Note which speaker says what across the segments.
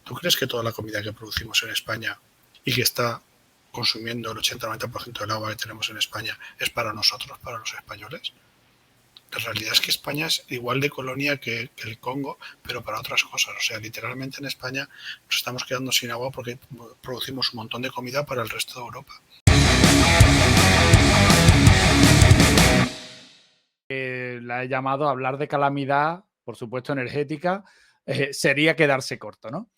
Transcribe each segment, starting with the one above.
Speaker 1: ¿Tú crees que toda la comida que producimos en España y que está consumiendo el 80-90% del agua que tenemos en España es para nosotros, para los españoles? La realidad es que España es igual de colonia que el Congo, pero para otras cosas. O sea, literalmente en España nos estamos quedando sin agua porque producimos un montón de comida para el resto de Europa.
Speaker 2: La he llamado a hablar de calamidad, por supuesto energética, sería quedarse corto, ¿no?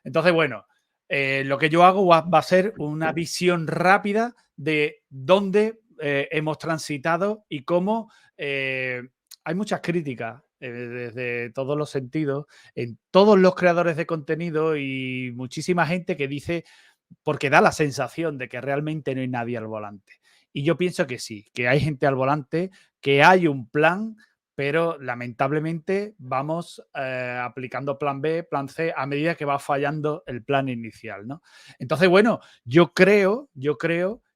Speaker 2: Entonces, bueno, lo que yo hago va a ser una visión rápida de dónde hemos transitado y cómo hay muchas críticas desde todos los sentidos, en todos los creadores de contenido y muchísima gente que dice, porque da la sensación de que realmente no hay nadie al volante. Y yo pienso que sí, que hay gente al volante, que hay un plan, pero lamentablemente vamos aplicando plan B, plan C, a medida que va fallando el plan inicial, ¿no? Entonces, bueno, yo creo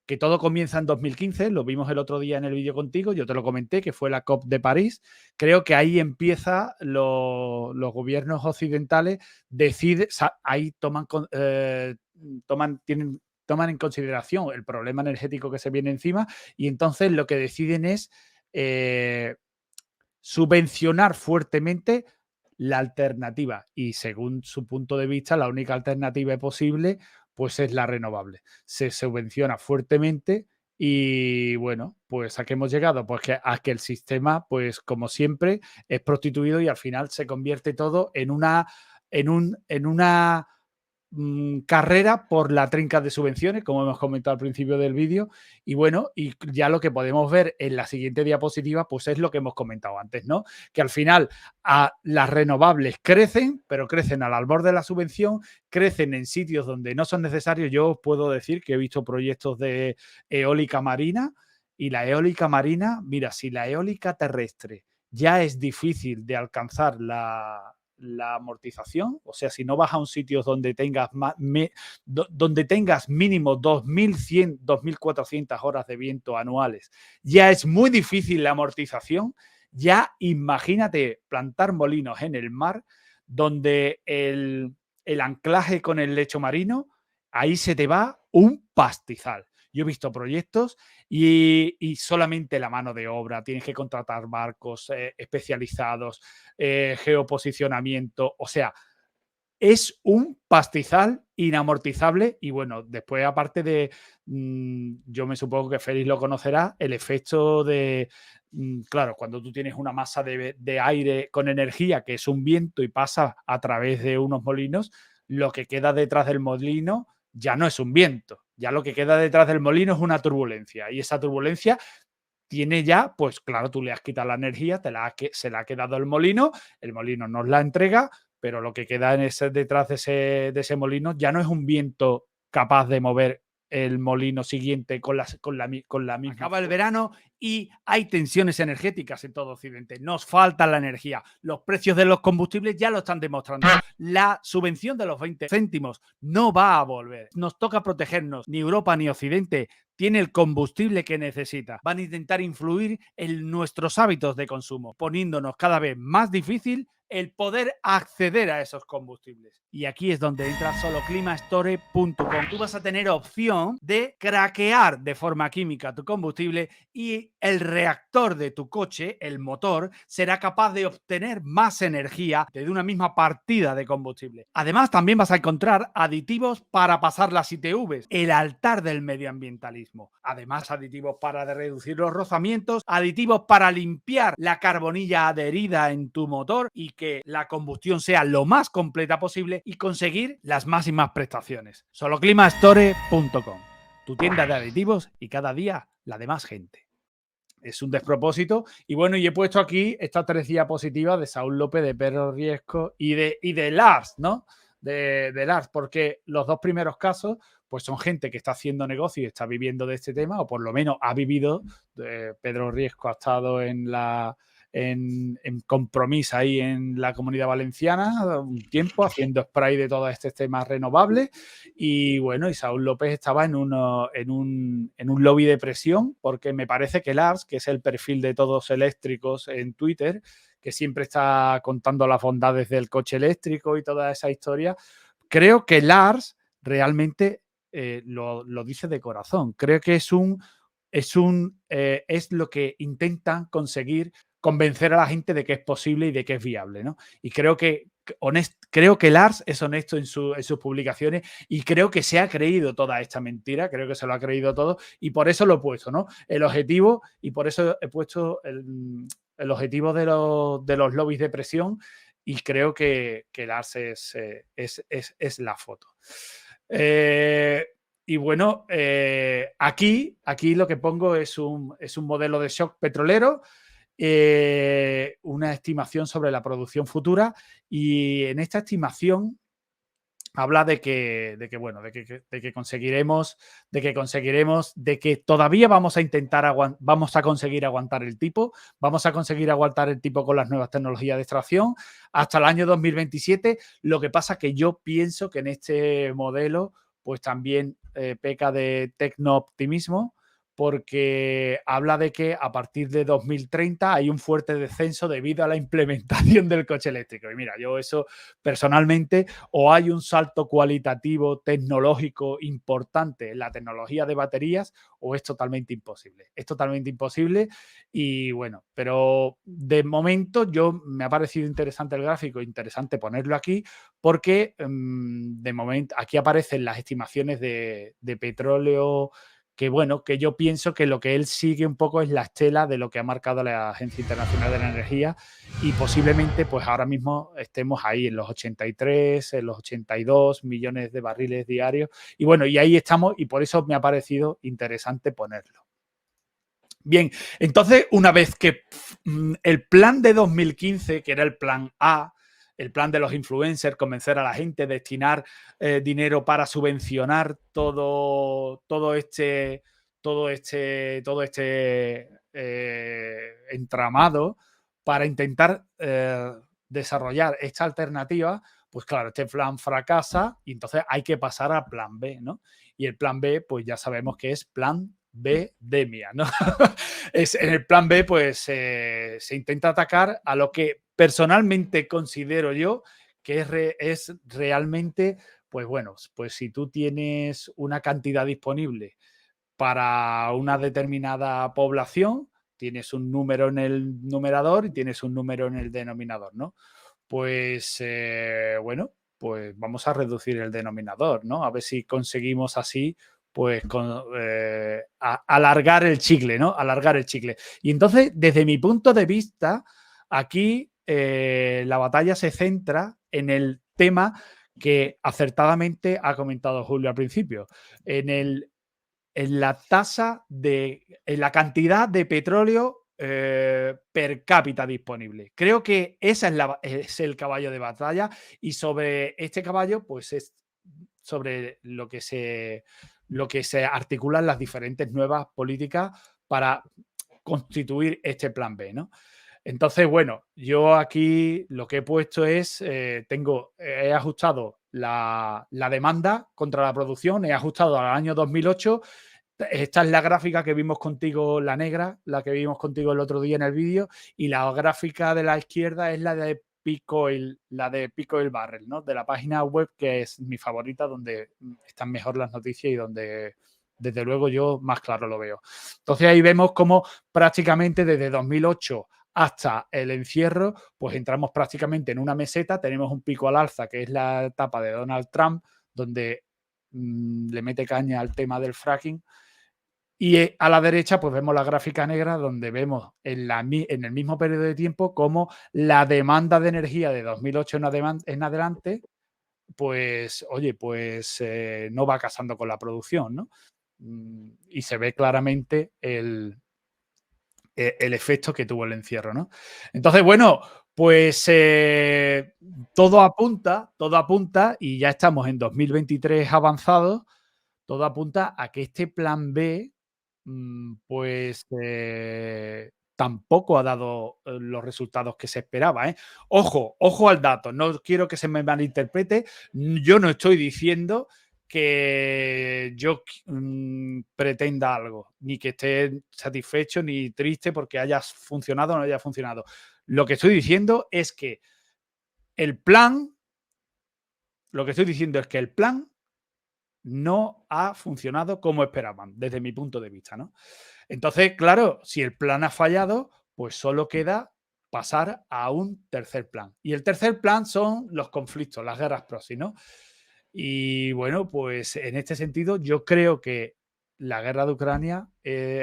Speaker 2: que todo comienza en 2015, lo vimos el otro día en el vídeo contigo, yo te lo comenté, que fue la COP de París. Creo que ahí empieza los gobiernos occidentales, ahí toman en consideración el problema energético que se viene encima y entonces lo que deciden es subvencionar fuertemente la alternativa y según su punto de vista la única alternativa posible pues es la renovable. Se subvenciona fuertemente y bueno, pues a qué hemos llegado, pues a que el sistema, pues como siempre, es prostituido y al final se convierte todo en una carrera por la trinca de subvenciones, como hemos comentado al principio del vídeo. Y bueno, y ya lo que podemos ver en la siguiente diapositiva, pues es lo que hemos comentado antes, ¿no? Que al final las renovables crecen, pero crecen al borde de la subvención, crecen en sitios donde no son necesarios. Yo os puedo decir que he visto proyectos de eólica marina y la eólica marina, mira, si la eólica terrestre ya es difícil de alcanzar la amortización, o sea, si no vas a un sitio donde tengas donde tengas mínimo 2.100, 2.400 horas de viento anuales, ya es muy difícil la amortización. Ya imagínate plantar molinos en el mar donde el anclaje con el lecho marino, ahí se te va un pastizal. Yo he visto proyectos y solamente la mano de obra, tienes que contratar barcos especializados, geoposicionamiento, o sea, es un pastizal inamortizable y bueno, después aparte de, yo me supongo que Félix lo conocerá, el efecto de, claro, cuando tú tienes una masa de aire con energía que es un viento y pasa a través de unos molinos, lo que queda detrás del molino ya no es un viento, ya lo que queda detrás del molino es una turbulencia y esa turbulencia tiene ya, pues claro, tú le has quitado la energía, se la ha quedado el molino nos la entrega, pero lo que queda detrás de ese molino ya no es un viento capaz de mover el molino siguiente con la misma. Acaba el verano y hay tensiones energéticas en todo Occidente. Nos falta la energía. Los precios de los combustibles ya lo están demostrando. La subvención de los 20 céntimos no va a volver. Nos toca protegernos. Ni Europa ni Occidente tiene el combustible que necesita. Van a intentar influir en nuestros hábitos de consumo, poniéndonos cada vez más difícil el poder acceder a esos combustibles. Y aquí es donde entra soloclimastore.com. Tú vas a tener opción de craquear de forma química tu combustible y el reactor de tu coche, el motor, será capaz de obtener más energía de una misma partida de combustible. Además, también vas a encontrar aditivos para pasar las ITVs, el altar del medioambientalismo. Además, aditivos para reducir los rozamientos, aditivos para limpiar la carbonilla adherida en tu motor y que la combustión sea lo más completa posible y conseguir las máximas prestaciones. Soloclimastore.com, tu tienda de aditivos y cada día la de más gente. Es un despropósito. Y bueno, y he puesto aquí estas 3 diapositivas de Saúl López, de Pedro Riesco y de Lars, ¿no? De Lars, porque los 2 primeros casos pues son gente que está haciendo negocio y está viviendo de este tema, o por lo menos ha vivido. Pedro Riesco ha estado en compromiso ahí en la Comunidad Valenciana un tiempo haciendo spray de todos estos temas renovables y bueno, y Saúl López estaba en un lobby de presión porque me parece que Lars, que es el perfil de Todos Eléctricos en Twitter, que siempre está contando las bondades del coche eléctrico y toda esa historia, creo que Lars realmente lo dice de corazón. Creo que es lo que intentan conseguir convencer a la gente de que es posible y de que es viable, ¿no? Y creo que Lars es honesto en sus publicaciones y creo que se ha creído toda esta mentira, creo que se lo ha creído todo y por eso lo he puesto, ¿no? El objetivo, y por eso he puesto el objetivo de los lobbies de presión y creo que Lars es la foto. Y bueno, aquí lo que pongo es un modelo de shock petrolero, una estimación sobre la producción futura y en esta estimación habla de que conseguiremos, de que todavía vamos a conseguir aguantar el tipo, vamos a conseguir aguantar el tipo con las nuevas tecnologías de extracción hasta el año 2027. Lo que pasa que yo pienso que en este modelo pues también peca de tecno-optimismo, porque habla de que a partir de 2030 hay un fuerte descenso debido a la implementación del coche eléctrico. Y mira, yo eso personalmente, o hay un salto cualitativo tecnológico importante en la tecnología de baterías, o es totalmente imposible. Es totalmente imposible y bueno, pero de momento me ha parecido interesante el gráfico, interesante ponerlo aquí, porque de momento aquí aparecen las estimaciones de petróleo que bueno, que yo pienso que lo que él sigue un poco es la estela de lo que ha marcado la Agencia Internacional de la Energía y posiblemente pues ahora mismo estemos ahí en los 83, en los 82 millones de barriles diarios y bueno, y ahí estamos y por eso me ha parecido interesante ponerlo. Bien, entonces una vez que el plan de 2015, que era el plan A, el plan de los influencers, convencer a la gente, destinar dinero para subvencionar todo este entramado para intentar desarrollar esta alternativa, pues claro, este plan fracasa y entonces hay que pasar al plan B, ¿no? Y el plan B, pues ya sabemos que es plan B-demia, ¿no? En el plan B, pues se intenta atacar a lo que personalmente considero yo que es realmente, pues bueno, pues si tú tienes una cantidad disponible para una determinada población, tienes un número en el numerador y tienes un número en el denominador, ¿no? Pues bueno, pues vamos a reducir el denominador, ¿no? A ver si conseguimos así pues alargar el chicle, ¿no? Alargar el chicle. Y entonces, desde mi punto de vista, aquí la batalla se centra en el tema que acertadamente ha comentado Julio al principio, en la en la cantidad de petróleo per cápita disponible. Creo que esa es el caballo de batalla y sobre este caballo, pues es sobre lo que se articulan las diferentes nuevas políticas para constituir este plan B, ¿no? Entonces, bueno, yo aquí lo que he puesto es, he ajustado la demanda contra la producción, he ajustado al año 2008. Esta es la gráfica que vimos contigo, la negra, la que vimos contigo el otro día en el vídeo, y la gráfica de la izquierda es la de Picoil, Barrel, ¿no? De la página web que es mi favorita, donde están mejor las noticias y donde desde luego yo más claro lo veo. Entonces ahí vemos cómo prácticamente desde 2008 hasta el encierro, pues entramos prácticamente en una meseta, tenemos un pico al alza, que es la etapa de Donald Trump, donde le mete caña al tema del fracking, y a la derecha pues vemos la gráfica negra donde vemos en el mismo periodo de tiempo cómo la demanda de energía de 2008 en adelante, pues oye, pues no va casando con la producción, ¿no? Y se ve claramente el efecto que tuvo el encierro, ¿no? Entonces, bueno, pues todo apunta, y ya estamos en 2023 avanzados, todo apunta a que este plan B, pues tampoco ha dado los resultados que se esperaba. Ojo al dato, no quiero que se me malinterprete, yo no estoy diciendo que yo pretenda algo, ni que esté satisfecho ni triste porque haya funcionado o no haya funcionado. Lo que estoy diciendo es que el plan lo que estoy diciendo es que el plan no ha funcionado como esperaban, desde mi punto de vista, ¿no? Entonces, claro, si el plan ha fallado, pues solo queda pasar a un tercer plan. Y el tercer plan son los conflictos, las guerras proxy, ¿no? Y bueno, pues en este sentido, yo creo que la guerra de Ucrania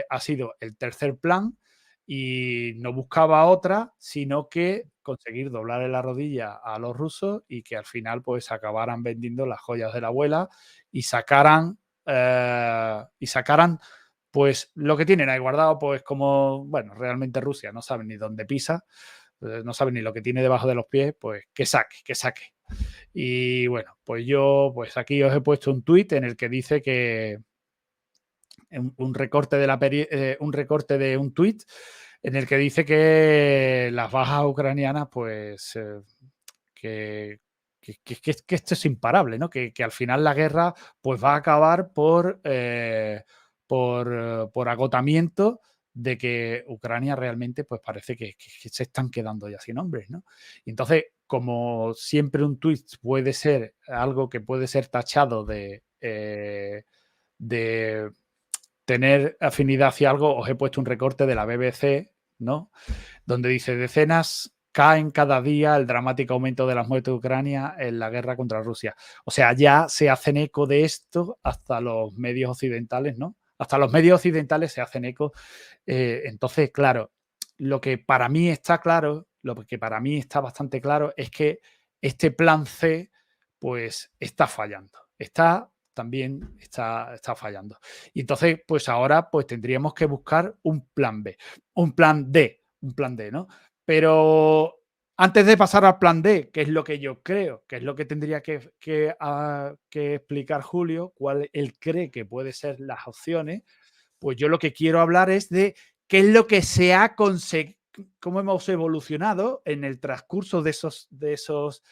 Speaker 2: ha sido el tercer plan y no buscaba otra, sino que conseguir doblarle la rodilla a los rusos y que al final pues acabaran vendiendo las joyas de la abuela y sacaran pues lo que tienen ahí guardado, pues como, bueno, realmente Rusia no sabe ni dónde pisa, no sabe ni lo que tiene debajo de los pies, pues que saque, que saque. Y bueno, pues yo, pues aquí os he puesto un tuit en el que dice que un recorte de un tuit en el que dice que las bajas ucranianas, pues que esto es imparable, ¿no? Que al final la guerra pues va a acabar por agotamiento de que Ucrania realmente pues parece que se están quedando ya sin hombres, ¿no? Y entonces, como siempre un tuit puede ser algo que puede ser tachado de tener afinidad hacia algo, os he puesto un recorte de la BBC, ¿no? Donde dice: decenas caen cada día, el dramático aumento de las muertes de Ucrania en la guerra contra Rusia. O sea, ya se hacen eco de esto hasta los medios occidentales, ¿no? Hasta los medios occidentales se hacen eco. Entonces, claro, lo que para mí está claro, lo que para mí está bastante claro es que este plan C, pues está fallando. También está fallando. Y entonces, pues ahora pues tendríamos que buscar un plan B, un plan D, ¿no? Pero antes de pasar al plan D, que es lo que yo creo, que es lo que tendría que explicar Julio, cuál él cree que pueden ser las opciones, pues yo lo que quiero hablar es de qué es lo que se ha conseguido, cómo hemos evolucionado en el transcurso de esos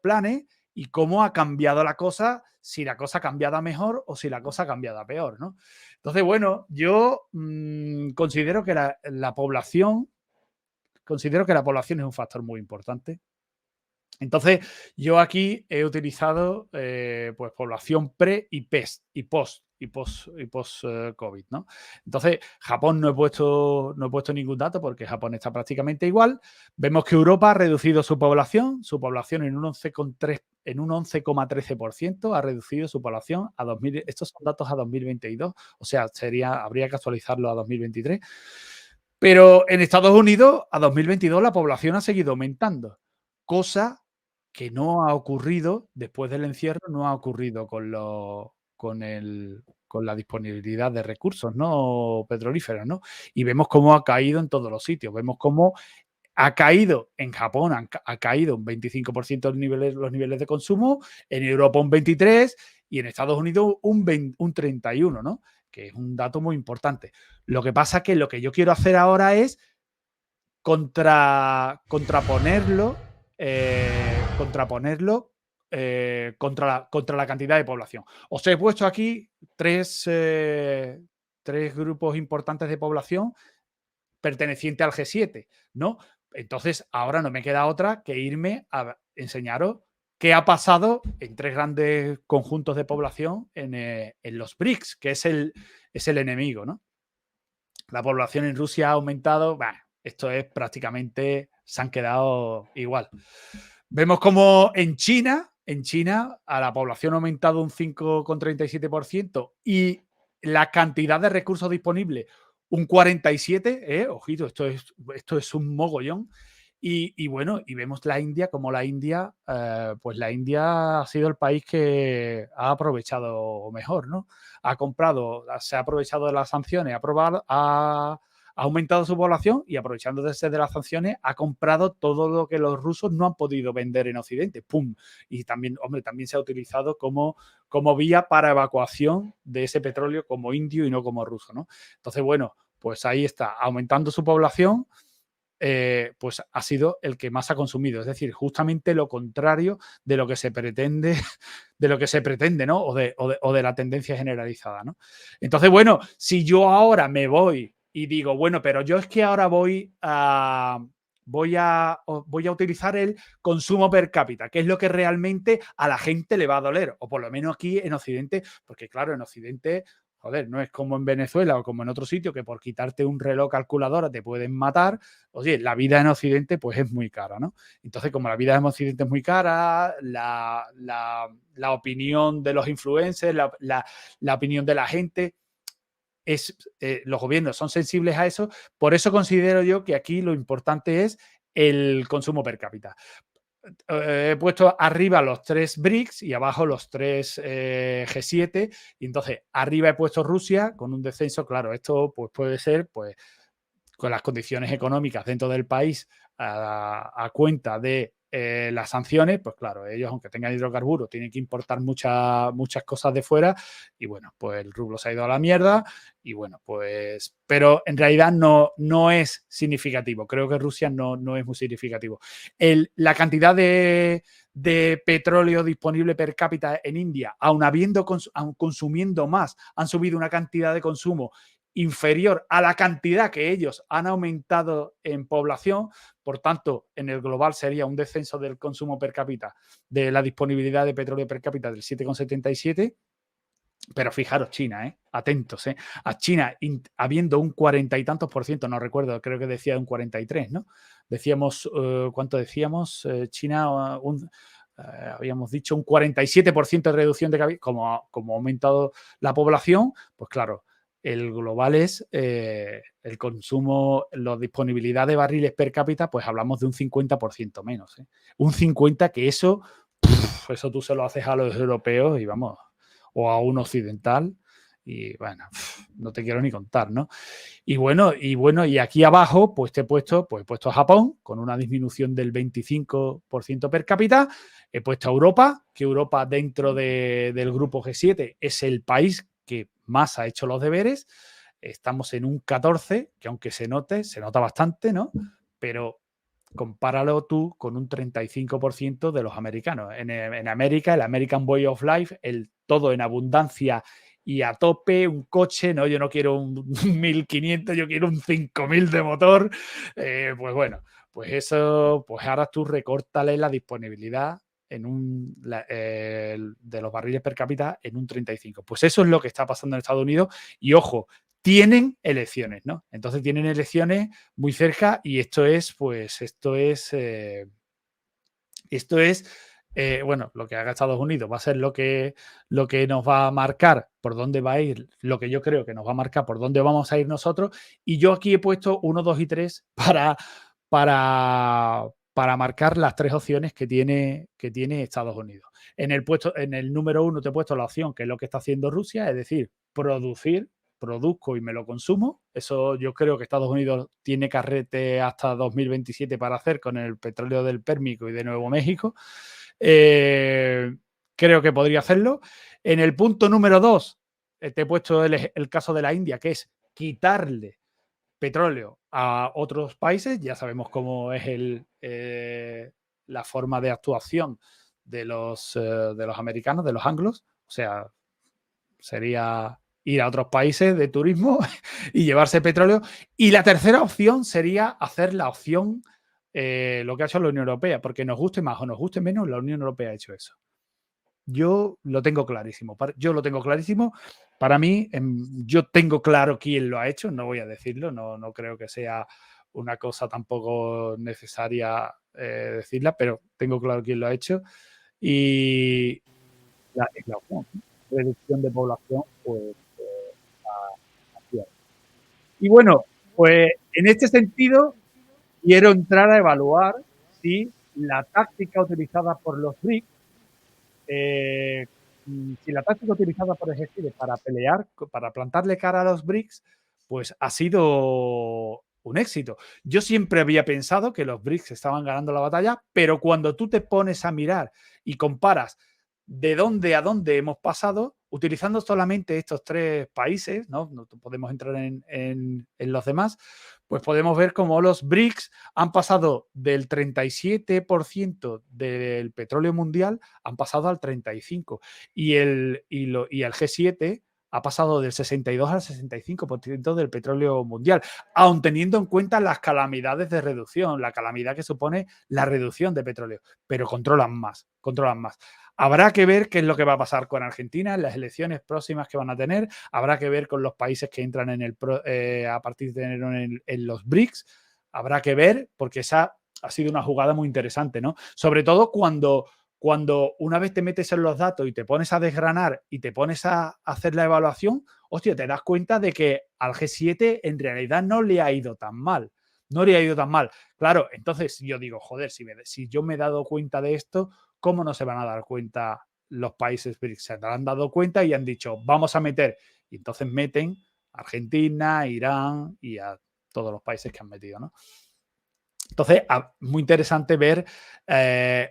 Speaker 2: planes y cómo ha cambiado la cosa, si la cosa ha cambiado a mejor o si la cosa ha cambiado a peor, ¿no? Entonces, bueno, yo considero que la población es un factor muy importante. Entonces, yo aquí he utilizado pues población pre y post COVID, ¿no? Entonces, Japón no he puesto ningún dato porque Japón está prácticamente igual. Vemos que Europa ha reducido su población en un 11,13% ha reducido su población a 2000. Estos son datos a 2022, o sea, habría que actualizarlo a 2023. Pero en Estados Unidos, a 2022, la población ha seguido aumentando, cosa que no ha ocurrido después del encierro, no ha ocurrido con la disponibilidad de recursos, ¿no? Petrolíferos, ¿no? Y vemos cómo ha caído en todos los sitios. Vemos cómo ha caído en Japón, ha caído un 25% los niveles de consumo, en Europa un 23% y en Estados Unidos un 31%, ¿no? Que es un dato muy importante. Lo que pasa es que lo que yo quiero hacer ahora es contraponerlo contra la cantidad de población. Os he puesto aquí tres grupos importantes de población perteneciente al G7, ¿no? Entonces, ahora no me queda otra que irme a enseñaros qué ha pasado en tres grandes conjuntos de población en los BRICS, que es el enemigo, ¿no? La población en Rusia ha aumentado, esto es prácticamente, se han quedado igual. Vemos como en China a la población ha aumentado un 5,37% y la cantidad de recursos disponibles un 47%, ojito, esto es un mogollón. Y bueno, y vemos la India, como la India, pues la India ha sido el país que ha aprovechado mejor, ¿no? Se ha aprovechado de las sanciones, ha aumentado su población y aprovechándose de las sanciones ha comprado todo lo que los rusos no han podido vender en Occidente. ¡Pum! Y también, hombre, también se ha utilizado como vía para evacuación de ese petróleo como indio y no como ruso, ¿no? Entonces, bueno, pues ahí está, aumentando su población, pues ha sido el que más ha consumido. Es decir, justamente lo contrario de lo que se pretende, ¿no? O de la tendencia generalizada, ¿no? Entonces, bueno, si yo ahora me voy y digo, bueno, pero yo es que ahora voy a voy a utilizar el consumo per cápita, que es lo que realmente a la gente le va a doler, o por lo menos aquí en Occidente, porque claro, en Occidente, joder, no es como en Venezuela o como en otro sitio que por quitarte un reloj calculadora te pueden matar. Oye, la vida en Occidente pues es muy cara, ¿no? Entonces, como la vida en Occidente es muy cara, la opinión de los influencers, la opinión de la gente, los gobiernos son sensibles a eso. Por eso considero yo que aquí lo importante es el consumo per cápita. He puesto arriba los 3 BRICS y abajo los 3 G7, y entonces arriba he puesto Rusia con un descenso. Claro, esto pues puede ser pues con las condiciones económicas dentro del país a cuenta de las sanciones. Pues claro, ellos, aunque tengan hidrocarburos, tienen que importar muchas cosas de fuera, y bueno, pues el rublo se ha ido a la mierda, y bueno, pues, pero en realidad no es significativo. Creo que Rusia no es muy significativo. La cantidad de petróleo disponible per cápita en India, aun consumiendo más, han subido una cantidad de consumo inferior a la cantidad que ellos han aumentado en población. Por tanto, en el global sería un descenso del consumo per cápita, de la disponibilidad de petróleo per cápita, del 7,77. Pero fijaros, China, atentos, a China habiendo un 40 y tantos por ciento, no recuerdo, creo que decía un 43, ¿no? Decíamos, ¿cuánto decíamos? China, habíamos dicho un 47% de reducción de como ha aumentado la población. Pues claro, el global es el consumo, la disponibilidad de barriles per cápita, pues hablamos de un 50% menos. Un 50%, que eso tú se lo haces a los europeos y vamos, o a un occidental, y bueno, no te quiero ni contar, ¿no? Y bueno, y aquí abajo pues he puesto a Japón con una disminución del 25% per cápita. He puesto a Europa, que Europa dentro del grupo G7 es el país que más ha hecho los deberes. Estamos en un 14, que aunque se nota bastante, ¿no? Pero compáralo tú con un 35% de los americanos. En América, el American Way of Life, el todo en abundancia y a tope, un coche, no, yo no quiero un 1500, yo quiero un 5000 de motor. Pues bueno, pues eso, pues ahora tú recórtale la disponibilidad de los barriles per cápita en un 35. Pues eso es lo que está pasando en Estados Unidos. Y ojo, tienen elecciones, ¿no? Entonces tienen elecciones muy cerca, y esto es bueno, lo que haga Estados Unidos va a ser lo que nos va a marcar por dónde va a ir, lo que yo creo que nos va a marcar por dónde vamos a ir nosotros. Y yo aquí he puesto 1, 2 y 3 para marcar las 3 opciones que tiene Estados Unidos. En el número 1 te he puesto la opción que es lo que está haciendo Rusia, es decir, produzco y me lo consumo. Eso yo creo que Estados Unidos tiene carrete hasta 2027 para hacer con el petróleo del Pérmico y de Nuevo México. Creo que podría hacerlo. En el punto número 2 te he puesto el caso de la India, que es quitarle petróleo a otros países. Ya sabemos cómo es la forma de actuación de los americanos, de los anglos. O sea, sería ir a otros países de turismo y llevarse petróleo. Y la tercera opción sería hacer la opción, lo que ha hecho la Unión Europea, porque nos guste más o nos guste menos, la Unión Europea ha hecho eso. Yo lo tengo clarísimo. Para mí, yo tengo claro quién lo ha hecho, no voy a decirlo, no creo que sea una cosa tampoco necesaria decirla, pero tengo claro quién lo ha hecho. Y la reducción de población, pues y bueno, pues en este sentido quiero entrar a evaluar si la táctica utilizada por los BRICS, si la táctica utilizada por el G7 para pelear, para plantarle cara a los BRICS, pues ha sido un éxito. Yo siempre había pensado que los BRICS estaban ganando la batalla, pero cuando tú te pones a mirar y comparas de dónde a dónde hemos pasado, utilizando solamente estos 3 países, no podemos entrar en los demás, pues podemos ver cómo los BRICS han pasado del 37% del petróleo mundial, han pasado al 35%, y el G7 ha pasado del 62 al 65% del petróleo mundial, aun teniendo en cuenta las calamidades de reducción, la calamidad que supone la reducción de petróleo, pero controlan más, controlan más. Habrá que ver qué es lo que va a pasar con Argentina en las elecciones próximas que van a tener, habrá que ver con los países que entran a partir de enero en los BRICS, habrá que ver, porque esa ha sido una jugada muy interesante, ¿no? Sobre todo cuando una vez te metes en los datos y te pones a desgranar y te pones a hacer la evaluación, hostia, te das cuenta de que al G7 en realidad no le ha ido tan mal. No le ha ido tan mal. Claro, entonces yo digo, joder, si yo me he dado cuenta de esto, ¿cómo no se van a dar cuenta los países BRICS? Se han dado cuenta y han dicho, vamos a meter. Y entonces meten a Argentina, Irán y a todos los países que han metido, ¿no? Entonces, muy interesante ver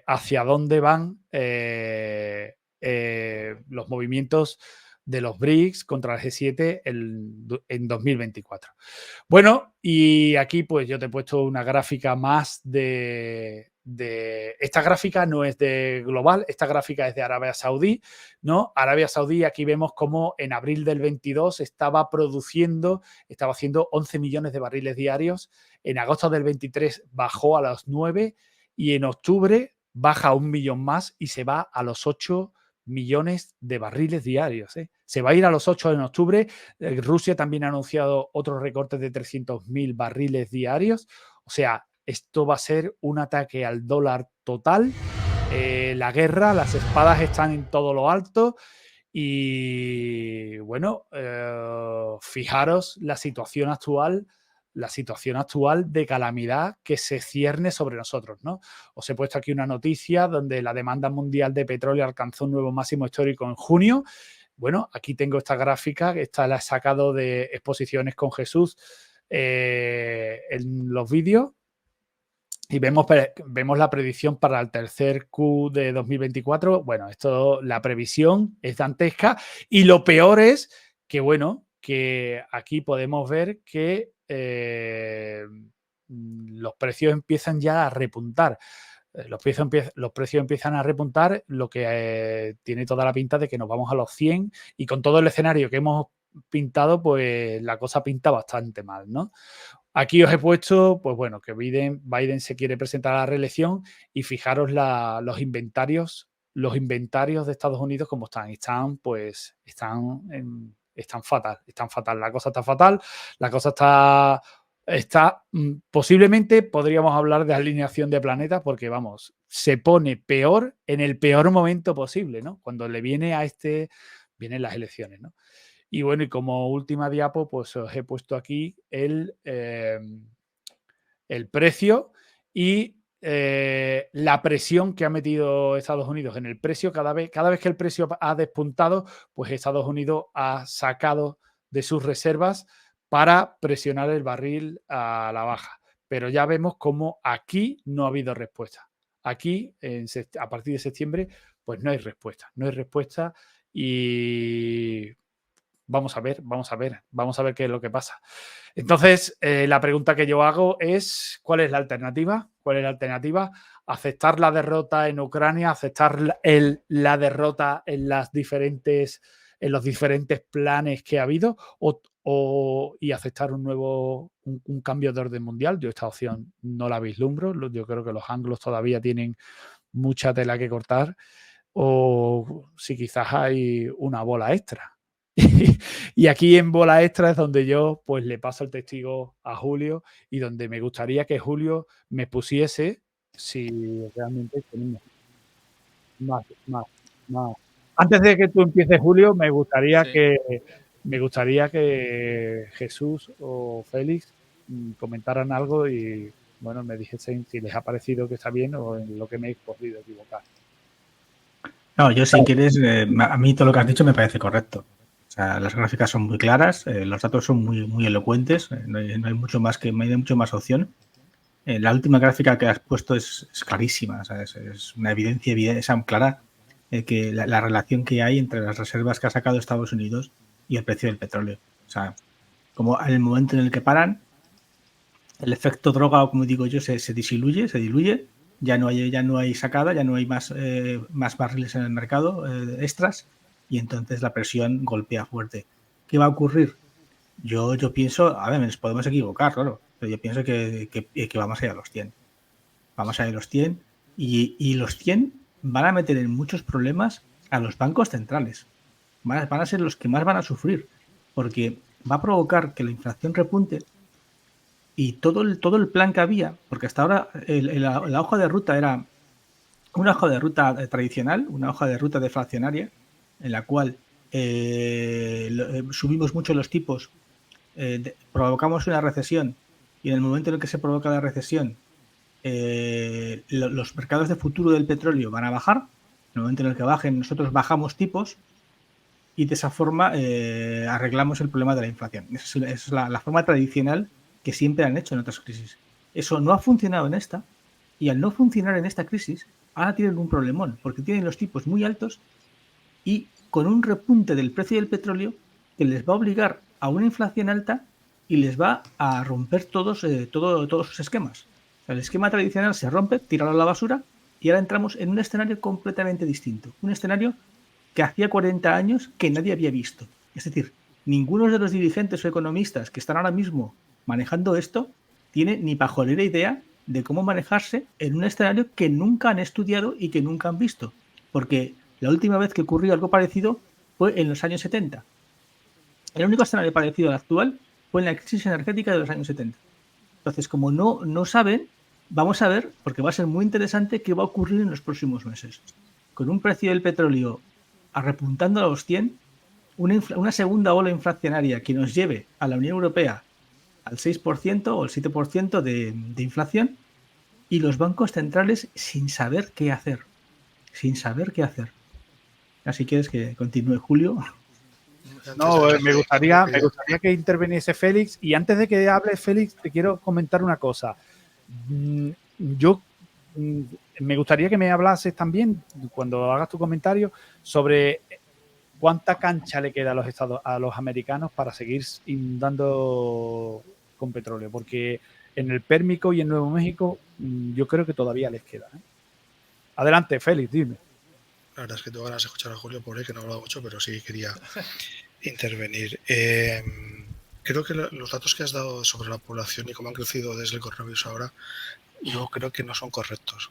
Speaker 2: hacia dónde van los movimientos de los BRICS contra el G7 en 2024. Bueno, y aquí pues yo te he puesto una gráfica más de esta gráfica no es de global, esta gráfica es de Arabia Saudí, ¿no? Arabia Saudí, aquí vemos cómo en abril del 22 estaba haciendo 11 millones de barriles diarios, en agosto del 23 bajó a los 9 y en octubre baja 1 millón más y se va a los 8 millones de barriles diarios. Se va a ir a los 8 en octubre. Rusia también ha anunciado otros recortes de 300.000 barriles diarios. O sea, esto va a ser un ataque al dólar total. La guerra, las espadas están en todo lo alto. Y bueno, fijaros la situación actual de calamidad que se cierne sobre nosotros, ¿no? Os he puesto aquí una noticia donde la demanda mundial de petróleo alcanzó un nuevo máximo histórico en junio. Bueno, aquí tengo esta gráfica, esta la he sacado de Exposiciones con Jesús en los vídeos. Y vemos la predicción para el tercer Q de 2024. Bueno, la previsión es dantesca. Y lo peor es que, bueno, que aquí podemos ver que los precios empiezan ya a repuntar. Los precios empiezan a repuntar, lo que tiene toda la pinta de que nos vamos a los 100 y con todo el escenario que hemos pintado, pues la cosa pinta bastante mal, ¿no? Aquí os he puesto, pues bueno, que Biden se quiere presentar a la reelección y fijaros los inventarios de Estados Unidos como están. Están fatal, La cosa está fatal, la cosa está posiblemente podríamos hablar de alineación de planetas porque, vamos, se pone peor en el peor momento posible, ¿no? Cuando le vienen las elecciones, ¿no? Y bueno, y como última diapo, pues os he puesto aquí el precio y la presión que ha metido Estados Unidos en el precio. Cada vez que el precio ha despuntado, pues Estados Unidos ha sacado de sus reservas para presionar el barril a la baja. Pero ya vemos cómo aquí no ha habido respuesta. Aquí, a partir de septiembre, pues no hay respuesta. No hay respuesta y vamos a ver qué es lo que pasa. Entonces, la pregunta que yo hago es, ¿cuál es la alternativa? ¿Cuál es la alternativa? ¿Aceptar la derrota en Ucrania? ¿Aceptar la derrota en los diferentes planes que ha habido? ¿Y aceptar un cambio de orden mundial? Yo esta opción no la vislumbro. Yo creo que los anglos todavía tienen mucha tela que cortar. O si quizás hay una bola extra. Y aquí en bola extra es donde yo pues le paso el testigo a Julio y donde me gustaría que Julio me pusiese si realmente tenemos más. Antes de que tú empieces, Julio, me gustaría que Jesús o Félix comentaran algo y bueno, me dijesen si les ha parecido que está bien o en lo que me he podido equivocar.
Speaker 3: No, yo si quieres, a mí todo lo que has dicho me parece correcto. O sea, las gráficas son muy claras, los datos son muy, muy elocuentes, no hay mucho más opción. La última gráfica que has puesto es clarísima, o sea, es una evidencia clara que la relación que hay entre las reservas que ha sacado Estados Unidos y el precio del petróleo. O sea, como en el momento en el que paran, el efecto droga, o como digo yo, se diluye, ya no hay sacada, ya no hay más barriles en el mercado extras y entonces la presión golpea fuerte. ¿Qué va a ocurrir? Yo pienso, a ver, nos podemos equivocar, claro, pero yo pienso que vamos a ir a los 100. Vamos a ir a los 100 y los 100 van a meter en muchos problemas a los bancos centrales. Van a ser los que más van a sufrir, porque va a provocar que la inflación repunte y todo el plan que había, porque hasta ahora la hoja de ruta era una hoja de ruta tradicional, una hoja de ruta deflacionaria, en la cual subimos mucho los tipos, provocamos una recesión y en el momento en el que se provoca la recesión, los mercados de futuro del petróleo van a bajar. En el momento en el que bajen, nosotros bajamos tipos y de esa forma arreglamos el problema de la inflación. Esa es la forma tradicional que siempre han hecho en otras crisis. Eso no ha funcionado en esta, y al no funcionar en esta crisis, ahora tienen un problemón, porque tienen los tipos muy altos y con un repunte del precio del petróleo que les va a obligar a una inflación alta y les va a romper todos sus esquemas. O sea, el esquema tradicional se rompe, tirarlo a la basura, y ahora entramos en un escenario completamente distinto. Un escenario que hacía 40 años que nadie había visto. Es decir, ninguno de los dirigentes o economistas que están ahora mismo manejando esto tiene ni pajolera idea de cómo manejarse en un escenario que nunca han estudiado y que nunca han visto. Porque la última vez que ocurrió algo parecido fue en los años 70. El único escenario parecido al actual fue en la crisis energética de los años 70. Entonces, como no saben, vamos a ver, porque va a ser muy interesante qué va a ocurrir en los próximos meses. Con un precio del petróleo repuntando a los 100, una segunda ola inflacionaria que nos lleve a la Unión Europea al 6% o el 7% de inflación, y los bancos centrales sin saber qué hacer. Sin saber qué hacer. Así quieres que continúe, Julio.
Speaker 2: No, me gustaría que interviniese Félix. Y antes de que hable Félix, te quiero comentar una cosa. Yo me gustaría que me hablases también, cuando hagas tu comentario, sobre cuánta cancha le queda a los americanos para seguir inundando con petróleo. Porque en el Pérmico y en Nuevo México yo creo que todavía les queda. Adelante, Félix, dime.
Speaker 1: La verdad es que tengo ganas de escuchar a Julio, por ahí, que no ha hablado mucho, pero sí quería intervenir. Creo que los datos que has dado sobre la población y cómo han crecido desde el coronavirus ahora, yo creo que no son correctos.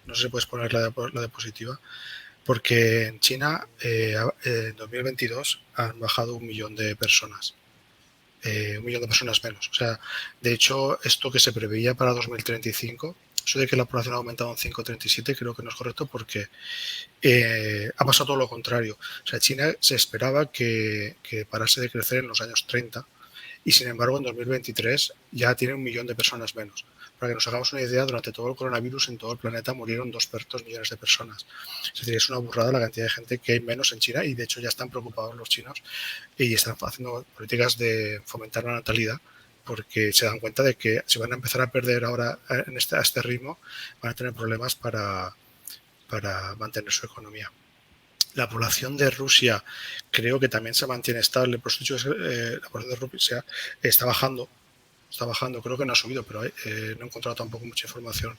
Speaker 1: No sé si puedes poner la diapositiva, porque en China en 2022 han bajado 1 millón de personas. 1 millón de personas menos. O sea, de hecho, esto que se preveía para 2035, eso de que la población ha aumentado en 5,37, creo que no es correcto, porque ha pasado todo lo contrario. O sea, China se esperaba que parase de crecer en los años 30 y, sin embargo, en 2023 ya tiene 1 millón de personas menos. Para que nos hagamos una idea, durante todo el coronavirus en todo el planeta murieron 2 millones de personas. Es decir, es una burrada la cantidad de gente que hay menos en China, y de hecho ya están preocupados los chinos y están haciendo políticas de fomentar la natalidad, porque se dan cuenta de que si van a empezar a perder ahora a este ritmo, van a tener problemas para mantener su economía. La población de Rusia creo que también se mantiene estable. Por eso la población de Rusia está bajando, creo que no ha subido, pero no he encontrado tampoco mucha información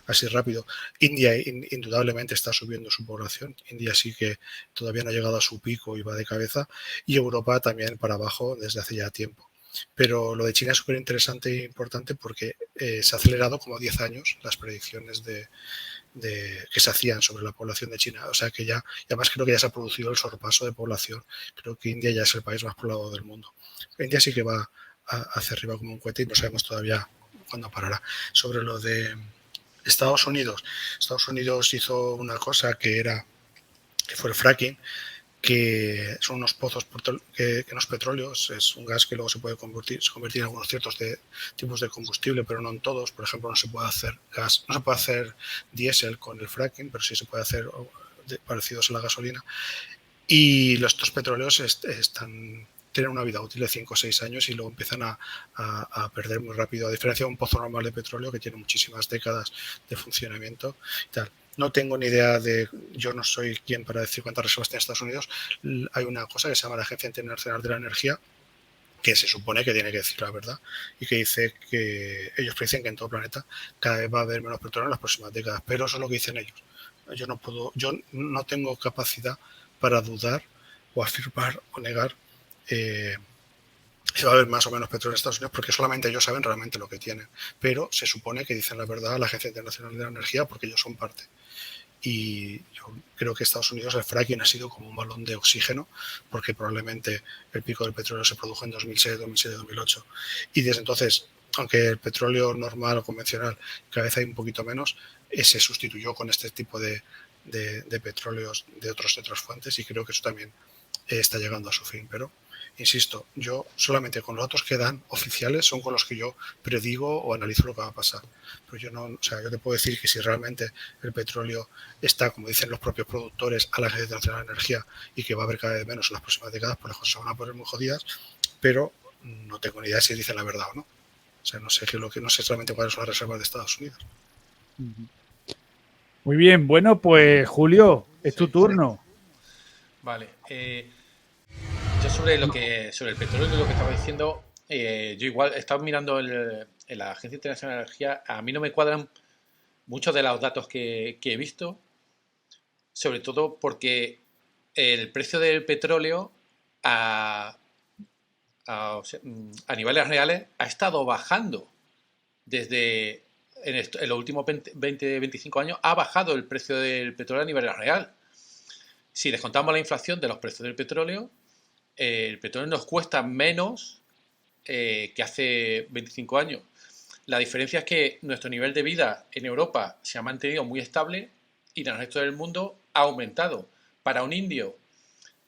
Speaker 1: así rápido. India indudablemente está subiendo su población. India sí que todavía no ha llegado a su pico y va de cabeza, y Europa también para abajo desde hace ya tiempo. Pero lo de China es súper interesante e importante, porque se ha acelerado como 10 años las predicciones que se hacían sobre la población de China. O sea que ya, y además creo que ya se ha producido el sorpaso de población. Creo que India ya es el país más poblado del mundo. India sí que va hacia arriba como un cohete y no sabemos todavía cuándo parará. Sobre lo de Estados Unidos hizo una cosa que fue el fracking, que son unos pozos que no es petróleo, es un gas que luego se puede convertir en algunos ciertos tipos de combustible, pero no en todos. Por ejemplo, no se puede hacer gas, no se puede hacer diésel con el fracking, pero sí se puede hacer parecidos a la gasolina. Y estos petróleos tienen una vida útil de 5 o 6 años y luego empiezan a perder muy rápido, a diferencia de un pozo normal de petróleo que tiene muchísimas décadas de funcionamiento y tal. No tengo ni idea yo no soy quien para decir cuántas reservas tiene Estados Unidos. Hay una cosa que se llama la Agencia Internacional de la Energía, que se supone que tiene que decir la verdad, y que dice que ellos predicen que en todo el planeta cada vez va a haber menos petróleo en las próximas décadas, pero eso es lo que dicen ellos. Yo no tengo capacidad para dudar o afirmar o negar si va a haber más o menos petróleo en Estados Unidos, porque solamente ellos saben realmente lo que tienen. Pero se supone que dicen la verdad a la Agencia Internacional de la Energía porque ellos son parte. Y yo creo que Estados Unidos, el fracking ha sido como un balón de oxígeno, porque probablemente el pico del petróleo se produjo en 2006, 2007, 2008. Y desde entonces, aunque el petróleo normal o convencional cada vez hay un poquito menos, se sustituyó con este tipo de petróleos de otras fuentes, y creo que eso también está llegando a su fin. Pero insisto, yo solamente con los datos que dan oficiales son con los que yo predigo o analizo lo que va a pasar. Pero yo no, o sea, yo te puedo decir que si realmente el petróleo está, como dicen los propios productores, a la Agencia Internacional de Energía, y que va a haber cada vez menos en las próximas décadas, pues las cosas se van a poner muy jodidas, pero no tengo ni idea si dicen la verdad o no. O sea, no sé realmente cuáles son las reservas de Estados Unidos.
Speaker 2: Muy bien, bueno, pues Julio, es tu turno.
Speaker 4: Vale. Yo sobre el petróleo, lo que estaba diciendo, yo igual he estado mirando en la Agencia Internacional de Energía. A mí no me cuadran muchos de los datos que he visto, sobre todo porque el precio del petróleo a niveles reales ha estado bajando desde en los últimos 20-25 años. Ha bajado el precio del petróleo a nivel real. Si descontamos la inflación de los precios del petróleo, el petróleo nos cuesta menos que hace 25 años. La diferencia es que nuestro nivel de vida en Europa se ha mantenido muy estable y en el resto del mundo ha aumentado. Para un indio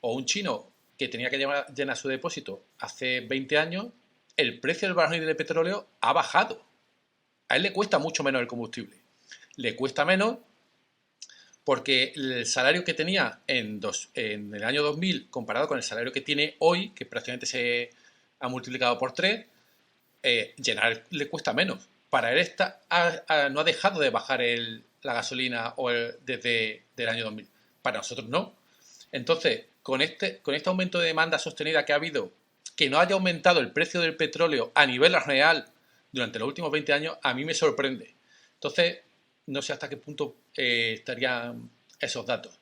Speaker 4: o un chino que tenía que llenar su depósito hace 20 años, el precio del barril de petróleo ha bajado. A él le cuesta mucho menos el combustible. Le cuesta menos porque el salario que tenía en el año 2000 comparado con el salario que tiene hoy, que prácticamente se ha multiplicado por 3, llenar le cuesta menos. Para él no ha dejado de bajar la gasolina desde el año 2000. Para nosotros no. Entonces, con este aumento de demanda sostenida que ha habido, que no haya aumentado el precio del petróleo a nivel real durante los últimos 20 años, a mí me sorprende. Entonces, no sé hasta qué punto estarían esos datos.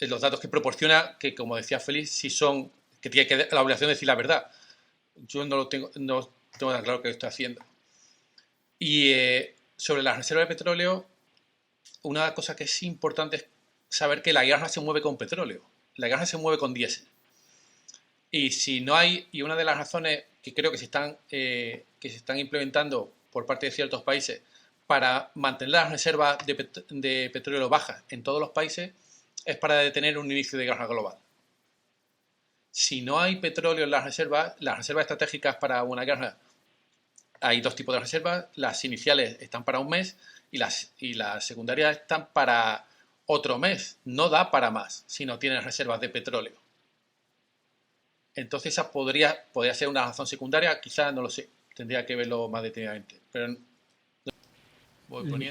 Speaker 4: Los datos que proporciona, que como decía Félix, si son, que tiene la obligación de decir la verdad. Yo no tengo tan claro que lo estoy haciendo. Y sobre las reservas de petróleo, una cosa que es importante es saber que la guerra se mueve con petróleo. La guerra se mueve con diésel. Y si no hay, y una de las razones que creo que se están implementando por parte de ciertos países para mantener las reservas de petróleo bajas en todos los países es para detener un inicio de guerra global. Si no hay petróleo en las reservas estratégicas para una guerra, hay dos tipos de reservas. Las iniciales están para un mes y las secundarias están para otro mes. No da para más si no tienes reservas de petróleo. Entonces esa podría ser una razón secundaria, quizás no lo sé. Tendría que verlo más detenidamente. Pero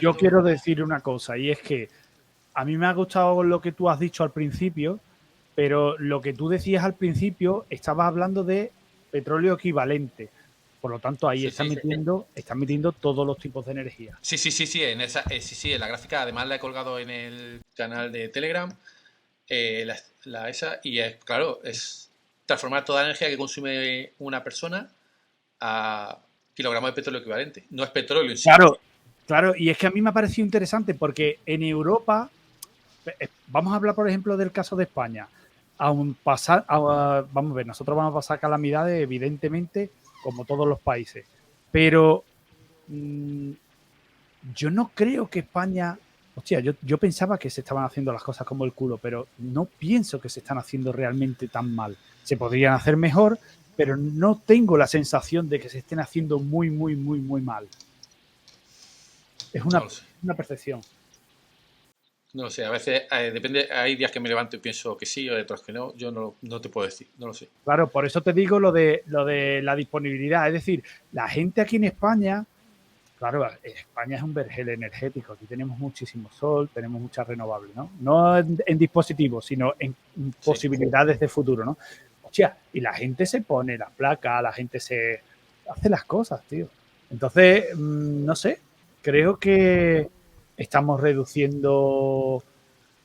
Speaker 2: yo quiero decir una cosa, y es que a mí me ha gustado lo que tú has dicho al principio, pero lo que tú decías al principio, estabas hablando de petróleo equivalente. Por lo tanto, ahí están metiendo todos los tipos de energía.
Speaker 4: Sí. En la gráfica, además la he colgado en el canal de Telegram, y es transformar toda la energía que consume una persona a kilogramos de petróleo equivalente. No es petróleo en sí.
Speaker 2: Claro, y es que a mí me ha parecido interesante porque en Europa, vamos a hablar por ejemplo del caso de España, vamos a ver, nosotros vamos a pasar calamidades evidentemente como todos los países, pero yo no creo que España, yo pensaba que se estaban haciendo las cosas como el culo, pero no pienso que se están haciendo realmente tan mal. Se podrían hacer mejor, pero no tengo la sensación de que se estén haciendo muy, muy, muy, muy mal. Es una percepción.
Speaker 4: No lo sé, a veces depende, hay días que me levanto y pienso que sí, o otros que no. Yo no te puedo decir, no lo sé.
Speaker 2: Claro, por eso te digo lo de la disponibilidad. Es decir, la gente aquí en España, claro, España es un vergel energético. Aquí tenemos muchísimo sol, tenemos muchas renovables, ¿no? No en dispositivos, sino en posibilidades de futuro, ¿no? Y la gente se pone las placas, la gente se hace las cosas, tío. Entonces, no sé, creo que estamos reduciendo,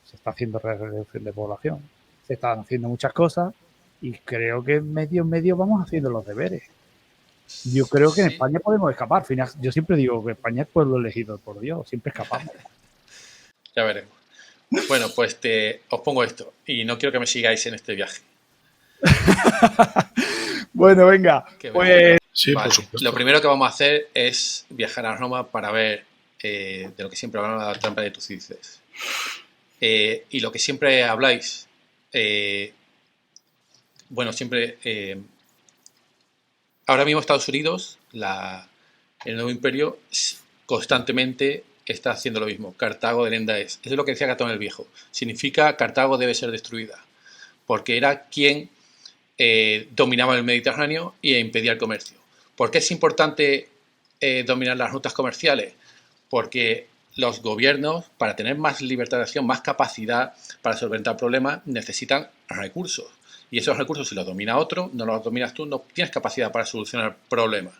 Speaker 2: se está haciendo reducción de población, se están haciendo muchas cosas y creo que medio en medio vamos haciendo los deberes. Yo creo que en
Speaker 4: Sí.
Speaker 2: España podemos escapar. Yo siempre digo que España es pueblo elegido por Dios, siempre escapamos.
Speaker 4: Ya veremos. Bueno, pues os pongo esto y no quiero que me sigáis en este viaje.
Speaker 2: Bueno, venga,
Speaker 4: Que
Speaker 2: pues
Speaker 1: Sí,
Speaker 4: Vale.
Speaker 1: por supuesto.
Speaker 4: Lo primero que vamos a hacer es viajar a Roma para ver de lo que siempre hablamos, la trampa de Tucídides. Y lo que siempre habláis, bueno, siempre... ahora mismo Estados Unidos, el nuevo imperio, constantemente está haciendo lo mismo. Cartago de lenda es. Eso es lo que decía Catón el Viejo. Significa Cartago debe ser destruida. Porque era quien dominaba el Mediterráneo e impedía el comercio. ¿Por qué es importante dominar las rutas comerciales? Porque los gobiernos, para tener más libertad de acción, más capacidad para solventar problemas, necesitan recursos. Y esos recursos, si los domina otro, no los dominas tú, no tienes capacidad para solucionar problemas.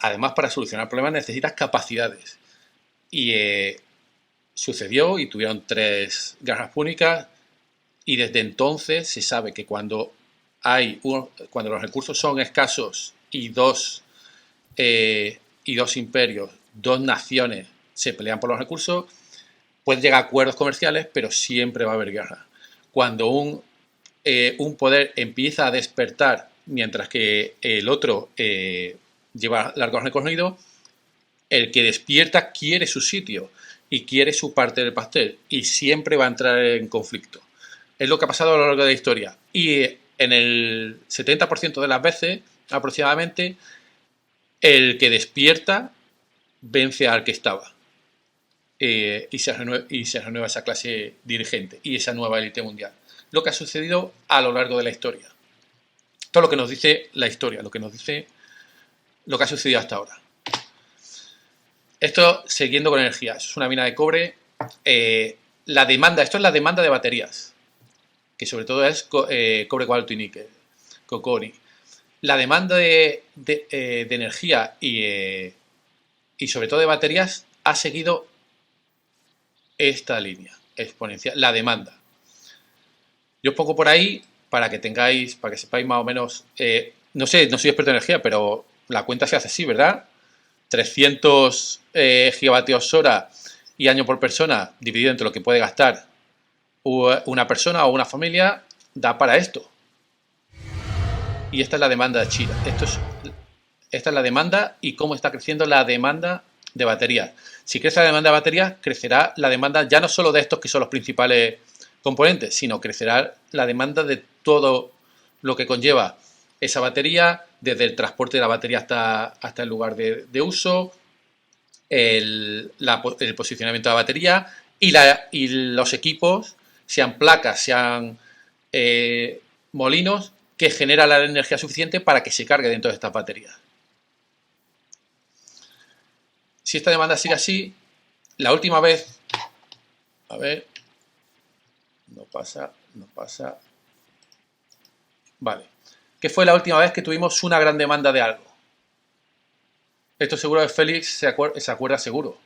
Speaker 4: Además, para solucionar problemas necesitas capacidades. Y sucedió y tuvieron 3 guerras púnicas. Y desde entonces se sabe que cuando los recursos son escasos y dos imperios, 2 naciones se pelean por los recursos, pueden llegar a acuerdos comerciales, pero siempre va a haber guerra. Cuando un poder empieza a despertar mientras que el otro lleva largo recorrido, el que despierta quiere su sitio y quiere su parte del pastel y siempre va a entrar en conflicto. Es lo que ha pasado a lo largo de la historia. Y en el 70% de las veces, aproximadamente, el que despierta vence al que estaba. Y se renueva esa clase dirigente y esa nueva élite mundial. Lo que ha sucedido a lo largo de la historia. Todo lo que nos dice la historia, lo que nos dice lo que ha sucedido hasta ahora. Esto siguiendo con energía. Eso es una mina de cobre. La demanda, esto es la demanda de baterías, que sobre todo es cobre, cobalto y níquel, coconi. La demanda de energía y sobre todo de baterías ha seguido esta línea exponencial, la demanda. Yo os pongo por ahí para que sepáis más o menos, no sé, no soy experto en energía, pero la cuenta se hace así, ¿verdad? 300 gigavatios hora y año por persona dividido entre lo que puede gastar una persona o una familia da para esto. Y esta es la demanda de China. Esta es la demanda y cómo está creciendo la demanda de baterías. Si crece la demanda de baterías, crecerá la demanda ya no solo de estos que son los principales componentes, sino crecerá la demanda de todo lo que conlleva esa batería, desde el transporte de la batería hasta el lugar de uso, el posicionamiento de la batería y los equipos, sean placas, sean molinos, que generan la energía suficiente para que se cargue dentro de estas baterías. Si esta demanda sigue así, la última vez, a ver, no pasa, vale, ¿qué fue la última vez que tuvimos una gran demanda de algo? Esto seguro que Félix se acuerda seguro.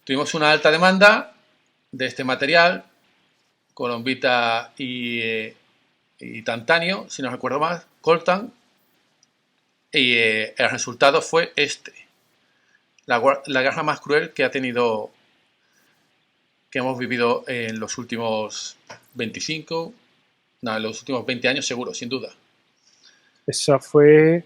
Speaker 4: Tuvimos una alta demanda de este material, colombita y tantanio, si no recuerdo mal, coltan, y el resultado fue la guerra más cruel que hemos vivido en los últimos 20 años seguro, sin duda.
Speaker 2: Esa fue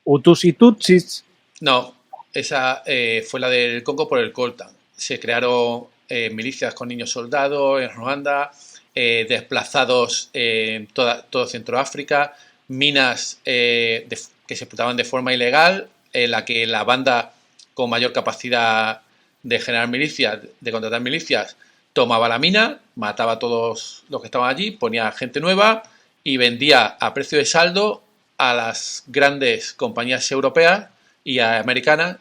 Speaker 2: Hutus y Tutsis.
Speaker 4: No, esa fue la del Congo por el coltan. Se crearon milicias con niños soldados en Ruanda, desplazados en todo Centroáfrica, minas que se explotaban de forma ilegal, en la que la banda con mayor capacidad de generar milicias, de contratar milicias, tomaba la mina, mataba a todos los que estaban allí, ponía gente nueva y vendía a precio de saldo a las grandes compañías europeas y americanas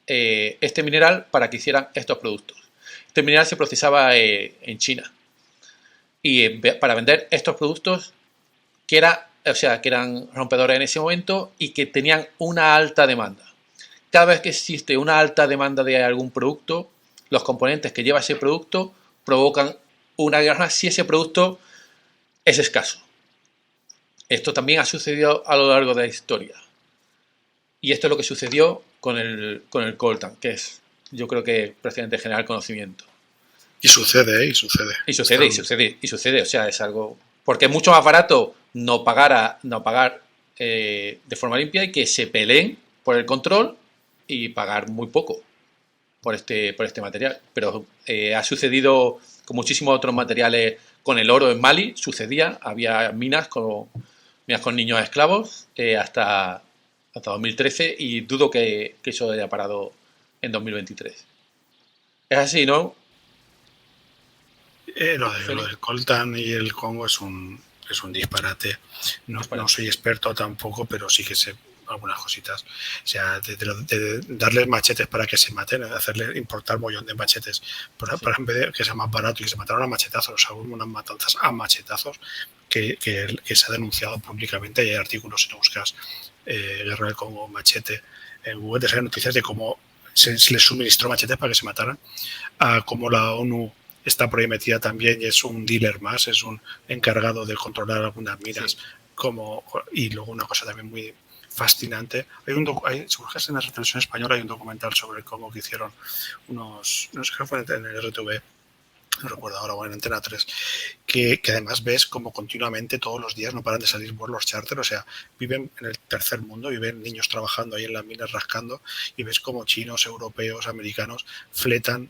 Speaker 4: este mineral para que hicieran estos productos. Este mineral se procesaba en China y para vender estos productos que eran rompedores en ese momento y que tenían una alta demanda. Cada vez que existe una alta demanda de algún producto, los componentes que lleva ese producto provocan una guerra si ese producto es escaso. Esto también ha sucedido a lo largo de la historia. Y esto es lo que sucedió con el coltan, que es, yo creo que prácticamente general conocimiento.
Speaker 1: Y sucede, ¿eh? Y sucede.
Speaker 4: Y sucede. O sea, es algo... Porque es mucho más barato no pagar de forma limpia y que se peleen por el control y pagar muy poco por este material. Pero ha sucedido con muchísimos otros materiales. Con el oro en Mali sucedía, había minas con niños esclavos hasta 2013 y dudo que eso haya parado en 2023. Es así, ¿no?
Speaker 1: Lo del coltan y el Congo es un disparate. No soy experto tampoco, pero sí que sé algunas cositas. O sea, de darles machetes para que se maten, hacerles importar mollón de machetes, para en vez de que sea más barato y que se mataron a machetazos, o sea, hubo unas matanzas a machetazos que se ha denunciado públicamente. Y hay artículos, si no buscas Guerra del Congo, machete, en Google te salen noticias de cómo se les suministró machetes para que se mataran, a cómo la ONU está por ahí metida también y es un dealer más, es un encargado de controlar algunas minas. Y luego una cosa también muy fascinante, si buscas en la televisión española hay un documental sobre cómo que hicieron unos, no sé qué fue en el RTV, no recuerdo ahora, o en Antena 3, que además ves como continuamente todos los días no paran de salir vuelos charter, o sea, viven en el tercer mundo, viven niños trabajando ahí en las minas rascando, y ves como chinos, europeos, americanos fletan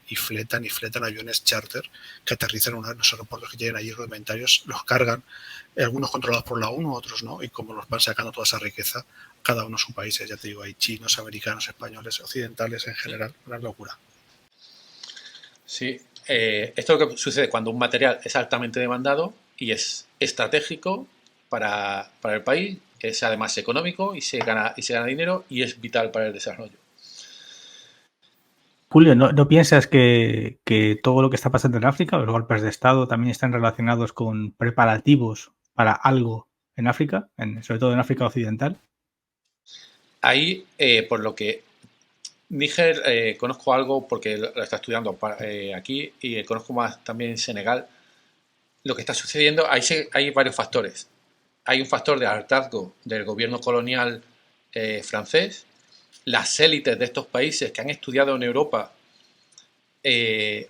Speaker 1: aviones charter que aterrizan en los aeropuertos que tienen allí rudimentarios, los cargan, algunos controlados por la ONU, otros no, y como los van sacando toda esa riqueza, cada uno en su país, ya te digo, hay chinos, americanos, españoles, occidentales en general, una locura.
Speaker 4: Sí, esto es lo que sucede cuando un material es altamente demandado y es estratégico para el país, es además económico y se gana dinero y es vital para el desarrollo.
Speaker 3: Julio, ¿no piensas que todo lo que está pasando en África, los golpes de Estado, también están relacionados con preparativos para algo en África, sobre todo en África Occidental?
Speaker 4: Ahí, por lo que Níger, conozco algo porque lo está estudiando aquí y conozco más también Senegal. Lo que está sucediendo, hay varios factores. Hay un factor de hartazgo del gobierno colonial francés. Las élites de estos países que han estudiado en Europa se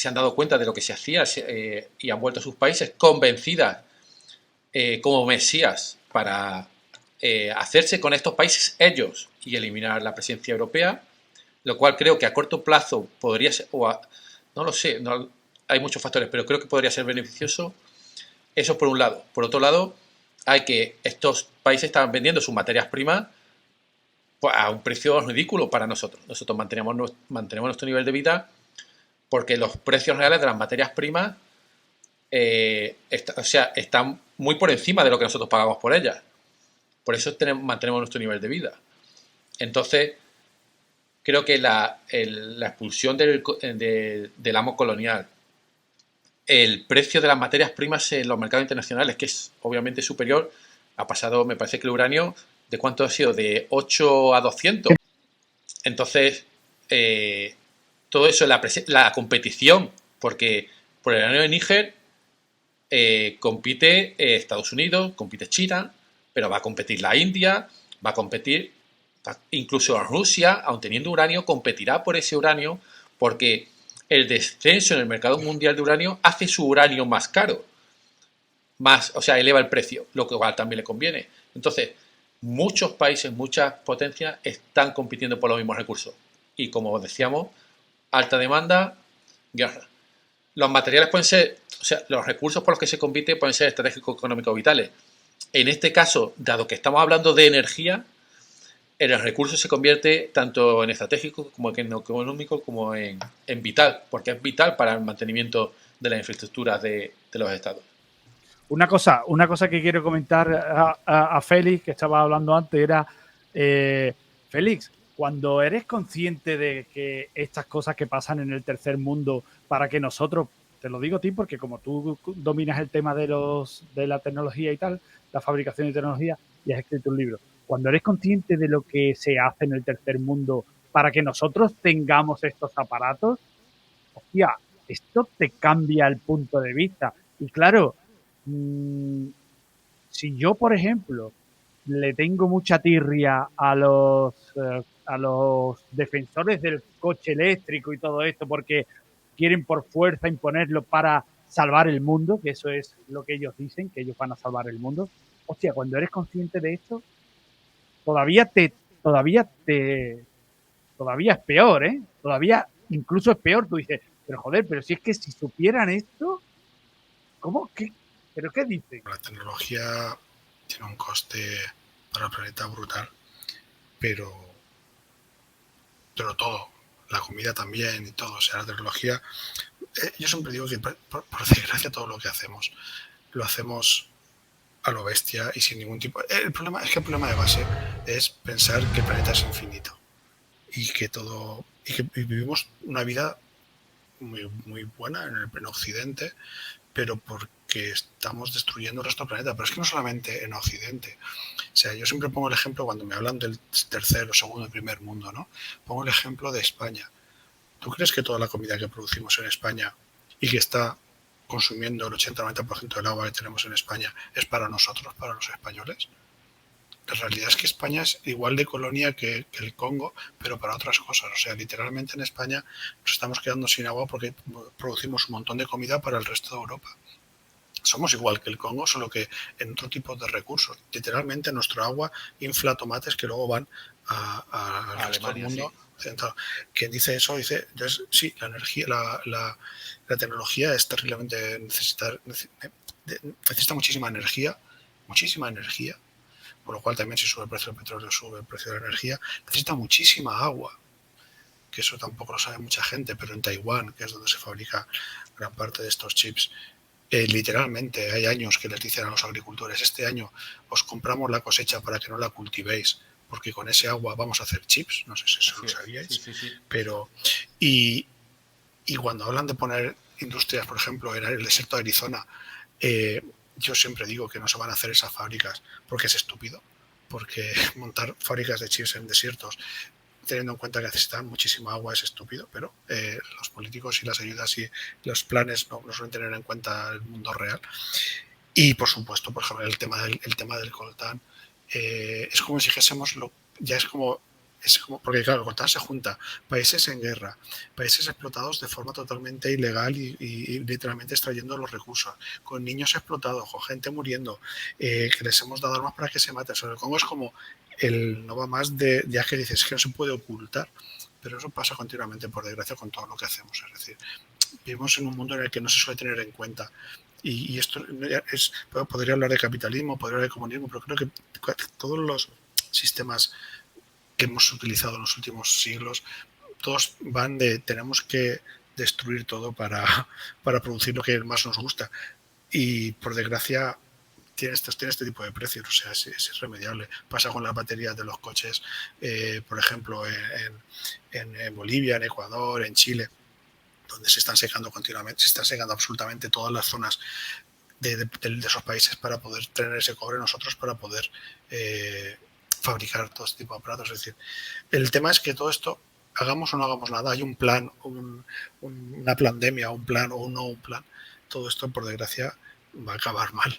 Speaker 4: han dado cuenta de lo que se hacía y han vuelto a sus países convencidas como mesías para hacerse con estos países ellos y eliminar la presencia europea, lo cual creo que a corto plazo podría ser, no lo sé, hay muchos factores, pero creo que podría ser beneficioso. Eso por un lado. Por otro lado, hay que estos países están vendiendo sus materias primas a un precio ridículo para nosotros. Nosotros mantenemos nuestro nivel de vida porque los precios reales de las materias primas están muy por encima de lo que nosotros pagamos por ellas. Por eso mantenemos nuestro nivel de vida. Entonces, creo que la expulsión del amo colonial, el precio de las materias primas en los mercados internacionales, que es obviamente superior, ha pasado, me parece que el uranio, ¿de cuánto ha sido? De 8 a 200. Entonces, todo eso, la competición, porque por el uranio de Níger compite Estados Unidos, compite China, pero va a competir la India, va a competir incluso Rusia, aun teniendo uranio, competirá por ese uranio porque el descenso en el mercado mundial de uranio hace su uranio más caro, eleva el precio, lo cual también le conviene. Entonces, muchos países, muchas potencias están compitiendo por los mismos recursos. Y como decíamos, alta demanda, guerra. Los materiales pueden ser, los recursos por los que se compite pueden ser estratégicos, económicos, vitales. En este caso, dado que estamos hablando de energía, el recurso se convierte tanto en estratégico como en económico como en vital, porque es vital para el mantenimiento de las infraestructuras de los estados.
Speaker 2: Una cosa que quiero comentar a Félix, que estaba hablando antes, era, Félix, cuando eres consciente de que estas cosas que pasan en el tercer mundo, para que nosotros, te lo digo a ti porque como tú dominas el tema de la tecnología y tal, la fabricación de tecnología, y has escrito un libro, cuando eres consciente de lo que se hace en el tercer mundo para que nosotros tengamos estos aparatos, hostia, esto te cambia el punto de vista. Y claro, si yo, por ejemplo, le tengo mucha tirria a los defensores del coche eléctrico y todo esto porque quieren por fuerza imponerlo para salvar el mundo, que eso es lo que ellos dicen, que ellos van a salvar el mundo. Hostia, cuando eres consciente de esto, todavía es peor, ¿eh? Todavía incluso es peor. Tú dices, pero joder, pero si es que si supieran esto, ¿cómo? ¿Qué? ¿Pero qué dicen?
Speaker 1: La tecnología tiene un coste para el planeta brutal, pero todo, la comida también y todo, o sea, la tecnología, yo siempre digo que por desgracia todo lo que hacemos, lo hacemos a lo bestia y sin ningún tipo. El problema es que el problema de base es pensar que el planeta es infinito y que todo y que vivimos una vida muy, muy buena en Occidente, pero porque estamos destruyendo el resto del planeta. Pero es que no solamente en Occidente. O sea, yo siempre pongo el ejemplo cuando me hablan del tercer, segundo y primer mundo, ¿no? Pongo el ejemplo de España. ¿Tú crees que toda la comida que producimos en España y que está consumiendo el 80-90% del agua que tenemos en España es para nosotros, para los españoles? La realidad es que España es igual de colonia que el Congo, pero para otras cosas. O sea, literalmente en España nos estamos quedando sin agua porque producimos un montón de comida para el resto de Europa. Somos igual que el Congo, solo que en otro tipo de recursos. Literalmente nuestro agua infla tomates que luego van al resto del mundo. Sí. Quien dice eso dice, entonces, sí, la energía, la tecnología es terriblemente necesita muchísima energía, por lo cual también si sube el precio del petróleo, sube el precio de la energía, necesita muchísima agua, que eso tampoco lo sabe mucha gente, pero en Taiwán, que es donde se fabrica gran parte de estos chips, literalmente hay años que les dicen a los agricultores, este año os compramos la cosecha para que no la cultivéis, porque con ese agua vamos a hacer chips, no sé si eso lo sabíais, sí. Pero y cuando hablan de poner industrias, por ejemplo, en el desierto de Arizona, yo siempre digo que no se van a hacer esas fábricas porque es estúpido, porque montar fábricas de chips en desiertos, teniendo en cuenta que necesitan muchísima agua, es estúpido, pero los políticos y las ayudas y los planes no suelen tener en cuenta el mundo real. Y por supuesto, por ejemplo, el tema del coltán, es como si dijésemos, ya es como, porque claro, el coltán se junta países en guerra, países explotados de forma totalmente ilegal y literalmente extrayendo los recursos, con niños explotados, con gente muriendo, que les hemos dado armas para que se maten. Sobre el Congo es como el no va más de, ya que dices que no se puede ocultar, pero eso pasa continuamente, por desgracia, con todo lo que hacemos. Es decir, vivimos en un mundo en el que no se suele tener en cuenta. Y esto es, podría hablar de capitalismo, podría hablar de comunismo, pero creo que todos los sistemas que hemos utilizado en los últimos siglos, todos van de tenemos que destruir todo para producir lo que más nos gusta. Y por desgracia tiene este tipo de precios, o sea, es irremediable. Pasa con las baterías de los coches, por ejemplo, en Bolivia, en Ecuador, en Chile, donde se están secando continuamente, se están secando absolutamente todas las zonas de esos países para poder tener ese cobre nosotros, para poder fabricar todo este tipo de aparatos. Es decir, el tema es que todo esto, hagamos o no hagamos nada, hay un plan, una pandemia, un plan o no un plan, todo esto por desgracia va a acabar mal,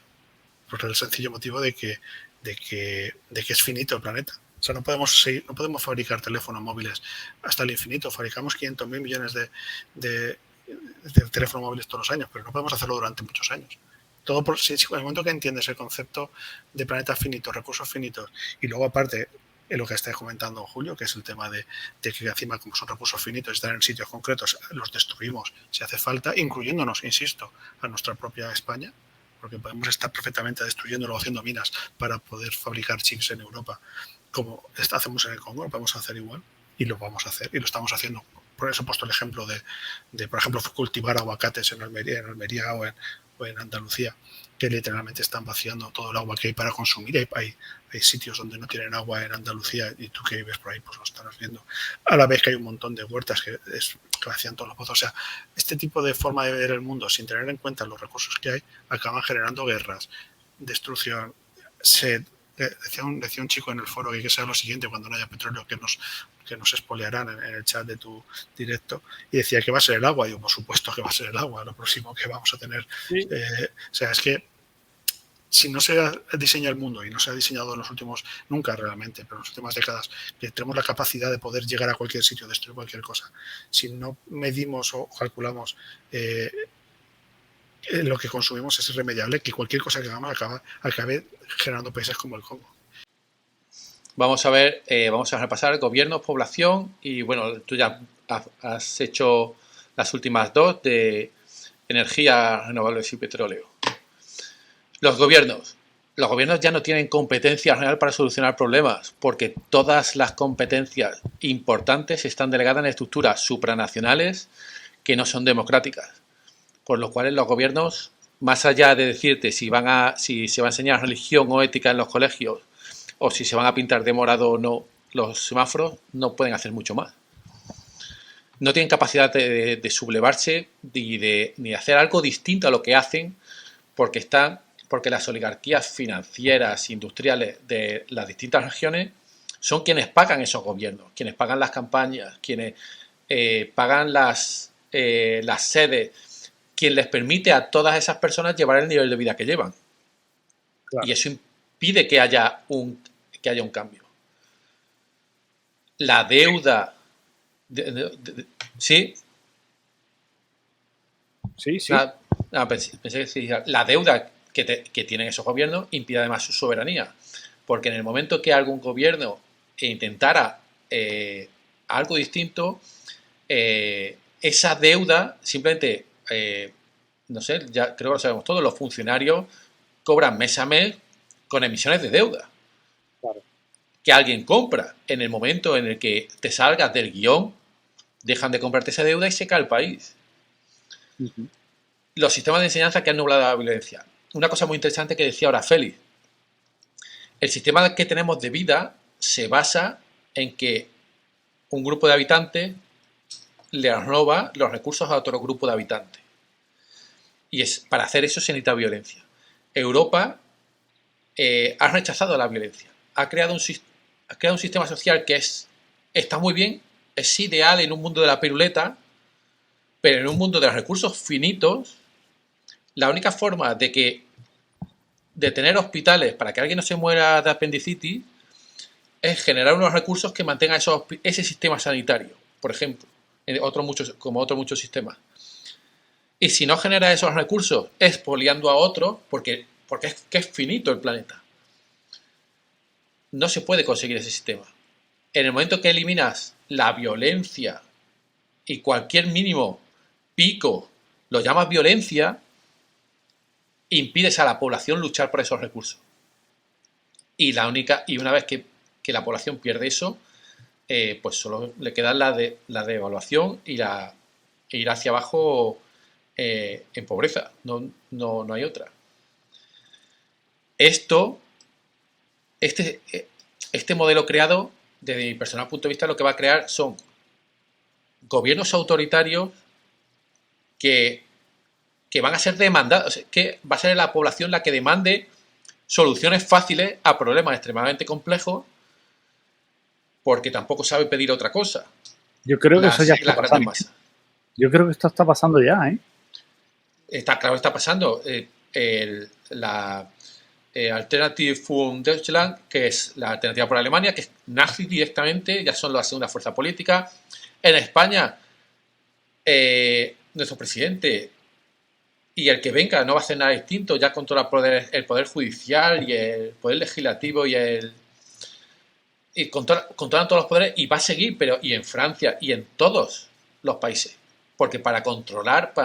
Speaker 1: por el sencillo motivo de que es finito el planeta. O sea, no podemos fabricar teléfonos móviles hasta el infinito. Fabricamos 500.000 millones de teléfonos móviles todos los años, pero no podemos hacerlo durante muchos años. Todo en el momento que entiendes el concepto de planeta finito, recursos finitos, y luego aparte en lo que está comentando Julio, que es el tema de que encima, como son recursos finitos, están en sitios concretos, los destruimos si hace falta, incluyéndonos, insisto, a nuestra propia España, porque podemos estar perfectamente destruyéndolo, haciendo minas para poder fabricar chips en Europa, como hacemos en el Congo, lo podemos hacer igual, y lo vamos a hacer, y lo estamos haciendo. Por eso he puesto el ejemplo de por ejemplo, cultivar aguacates en Almería o en Andalucía, que literalmente están vaciando todo el agua que hay para consumir. Hay sitios donde no tienen agua en Andalucía y tú que vives por ahí pues lo estarás viendo. A la vez que hay un montón de huertas que vacían todos los pozos. O sea, este tipo de forma de ver el mundo sin tener en cuenta los recursos que hay acaban generando guerras, destrucción, sed. Decía un chico en el foro que sea lo siguiente cuando no haya petróleo, que que nos expoliarán en el chat de tu directo, y decía que va a ser el agua. Y yo, por supuesto que va a ser el agua, lo próximo que vamos a tener.
Speaker 2: Sí.
Speaker 1: O sea, es que si no se diseña el mundo, y no se ha diseñado en los últimos, nunca realmente, pero en las últimas décadas, que tenemos la capacidad de poder llegar a cualquier sitio, destruir cualquier cosa, si no medimos o calculamos lo que consumimos, es irremediable que cualquier cosa que hagamos acabe generando países como el Congo.
Speaker 4: Vamos a ver, vamos a repasar gobiernos, población, y bueno, tú ya has hecho las últimas dos de energía renovables y petróleo. Los gobiernos ya no tienen competencia real para solucionar problemas, porque todas las competencias importantes están delegadas en estructuras supranacionales que no son democráticas, por lo cual los gobiernos, más allá de decirte si se va a enseñar religión o ética en los colegios, o si se van a pintar de morado o no los semáforos, no pueden hacer mucho más. No tienen capacidad de sublevarse ni de hacer algo distinto a lo que hacen, porque las oligarquías financieras, industriales de las distintas regiones son quienes pagan esos gobiernos, quienes pagan las campañas, quienes pagan las sedes, quien les permite a todas esas personas llevar el nivel de vida que llevan. Claro. Y eso impide que haya un cambio. La deuda... ¿Sí?
Speaker 2: Sí, sí.
Speaker 4: Pensé que sí. La deuda que tienen esos gobiernos impide además su soberanía. Porque en el momento que algún gobierno intentara algo distinto, esa deuda simplemente, no sé, ya creo que lo sabemos todos, los funcionarios cobran mes a mes con emisiones de deuda.
Speaker 2: Claro.
Speaker 4: Que alguien compra. En el momento en el que te salgas del guión, dejan de comprarte esa deuda y se cae el país. Uh-huh. Los sistemas de enseñanza que han nublado la violencia. Una cosa muy interesante que decía ahora Félix. El sistema que tenemos de vida se basa en que un grupo de habitantes le roba los recursos a otro grupo de habitantes. Y para hacer eso se necesita violencia. Europa ha rechazado la violencia. Ha creado un sistema social que está muy bien, es ideal en un mundo de la piruleta, pero en un mundo de los recursos finitos, la única forma de tener hospitales para que alguien no se muera de apendicitis es generar unos recursos que mantengan ese sistema sanitario, por ejemplo, como otros muchos sistemas. Y si no genera esos recursos, expoliando a otros, porque es finito el planeta, no se puede conseguir ese sistema. En el momento que eliminas la violencia y cualquier mínimo pico lo llamas violencia, impides a la población luchar por esos recursos. Y una vez que la población pierde eso, pues solo le queda la devaluación y ir hacia abajo en pobreza. No hay otra. Este modelo creado, desde mi personal punto de vista, lo que va a crear son gobiernos autoritarios que van a ser demandados, que va a ser la población la que demande soluciones fáciles a problemas extremadamente complejos, porque tampoco sabe pedir otra cosa.
Speaker 2: Yo creo que eso ya está pasando. Yo creo que esto está pasando ya, ¿eh?
Speaker 4: Claro, está pasando. La Alternative für Deutschland, que es la alternativa por Alemania, que es nazi directamente, ya son la segunda fuerza política. En España, nuestro presidente y el que venga no va a hacer nada distinto, ya controla el poder judicial y el poder legislativo y controlan todos los poderes, y va a seguir, y en Francia y en todos los países, porque para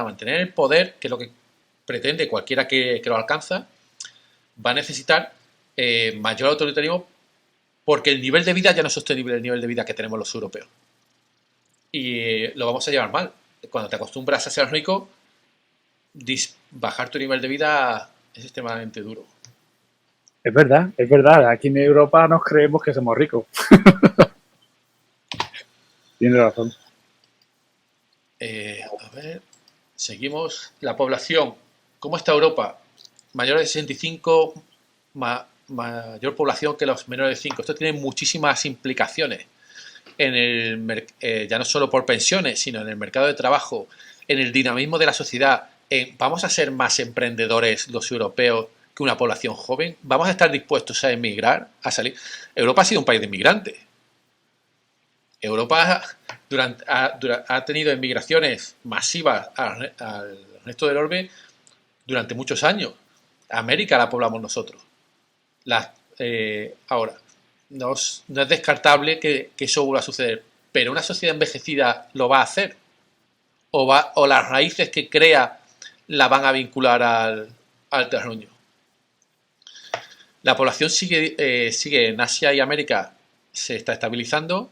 Speaker 4: mantener el poder, que es lo que pretende cualquiera que lo alcanza, va a necesitar mayor autoritarismo, porque el nivel de vida ya no es sostenible, el nivel de vida que tenemos los europeos, y lo vamos a llevar mal. Cuando te acostumbras a ser rico, bajar tu nivel de vida es extremadamente duro.
Speaker 2: Es verdad. Aquí en Europa nos creemos que somos ricos. Tienes razón.
Speaker 4: A ver, seguimos. La población. ¿Cómo está Europa? Mayores de 65, mayor población que los menores de 5. Esto tiene muchísimas implicaciones. ya no solo por pensiones, sino en el mercado de trabajo, en el dinamismo de la sociedad, ¿vamos a ser más emprendedores los europeos que una población joven? ¿Vamos a estar dispuestos a emigrar, a salir? Europa ha sido un país de inmigrantes. Europa ha tenido emigraciones masivas al resto del orbe durante muchos años. América la poblamos nosotros. Ahora, no es descartable que eso vuelva a suceder, pero una sociedad envejecida lo va a hacer. O las raíces que crea la van a vincular al terruño. La población sigue en Asia y América, se está estabilizando,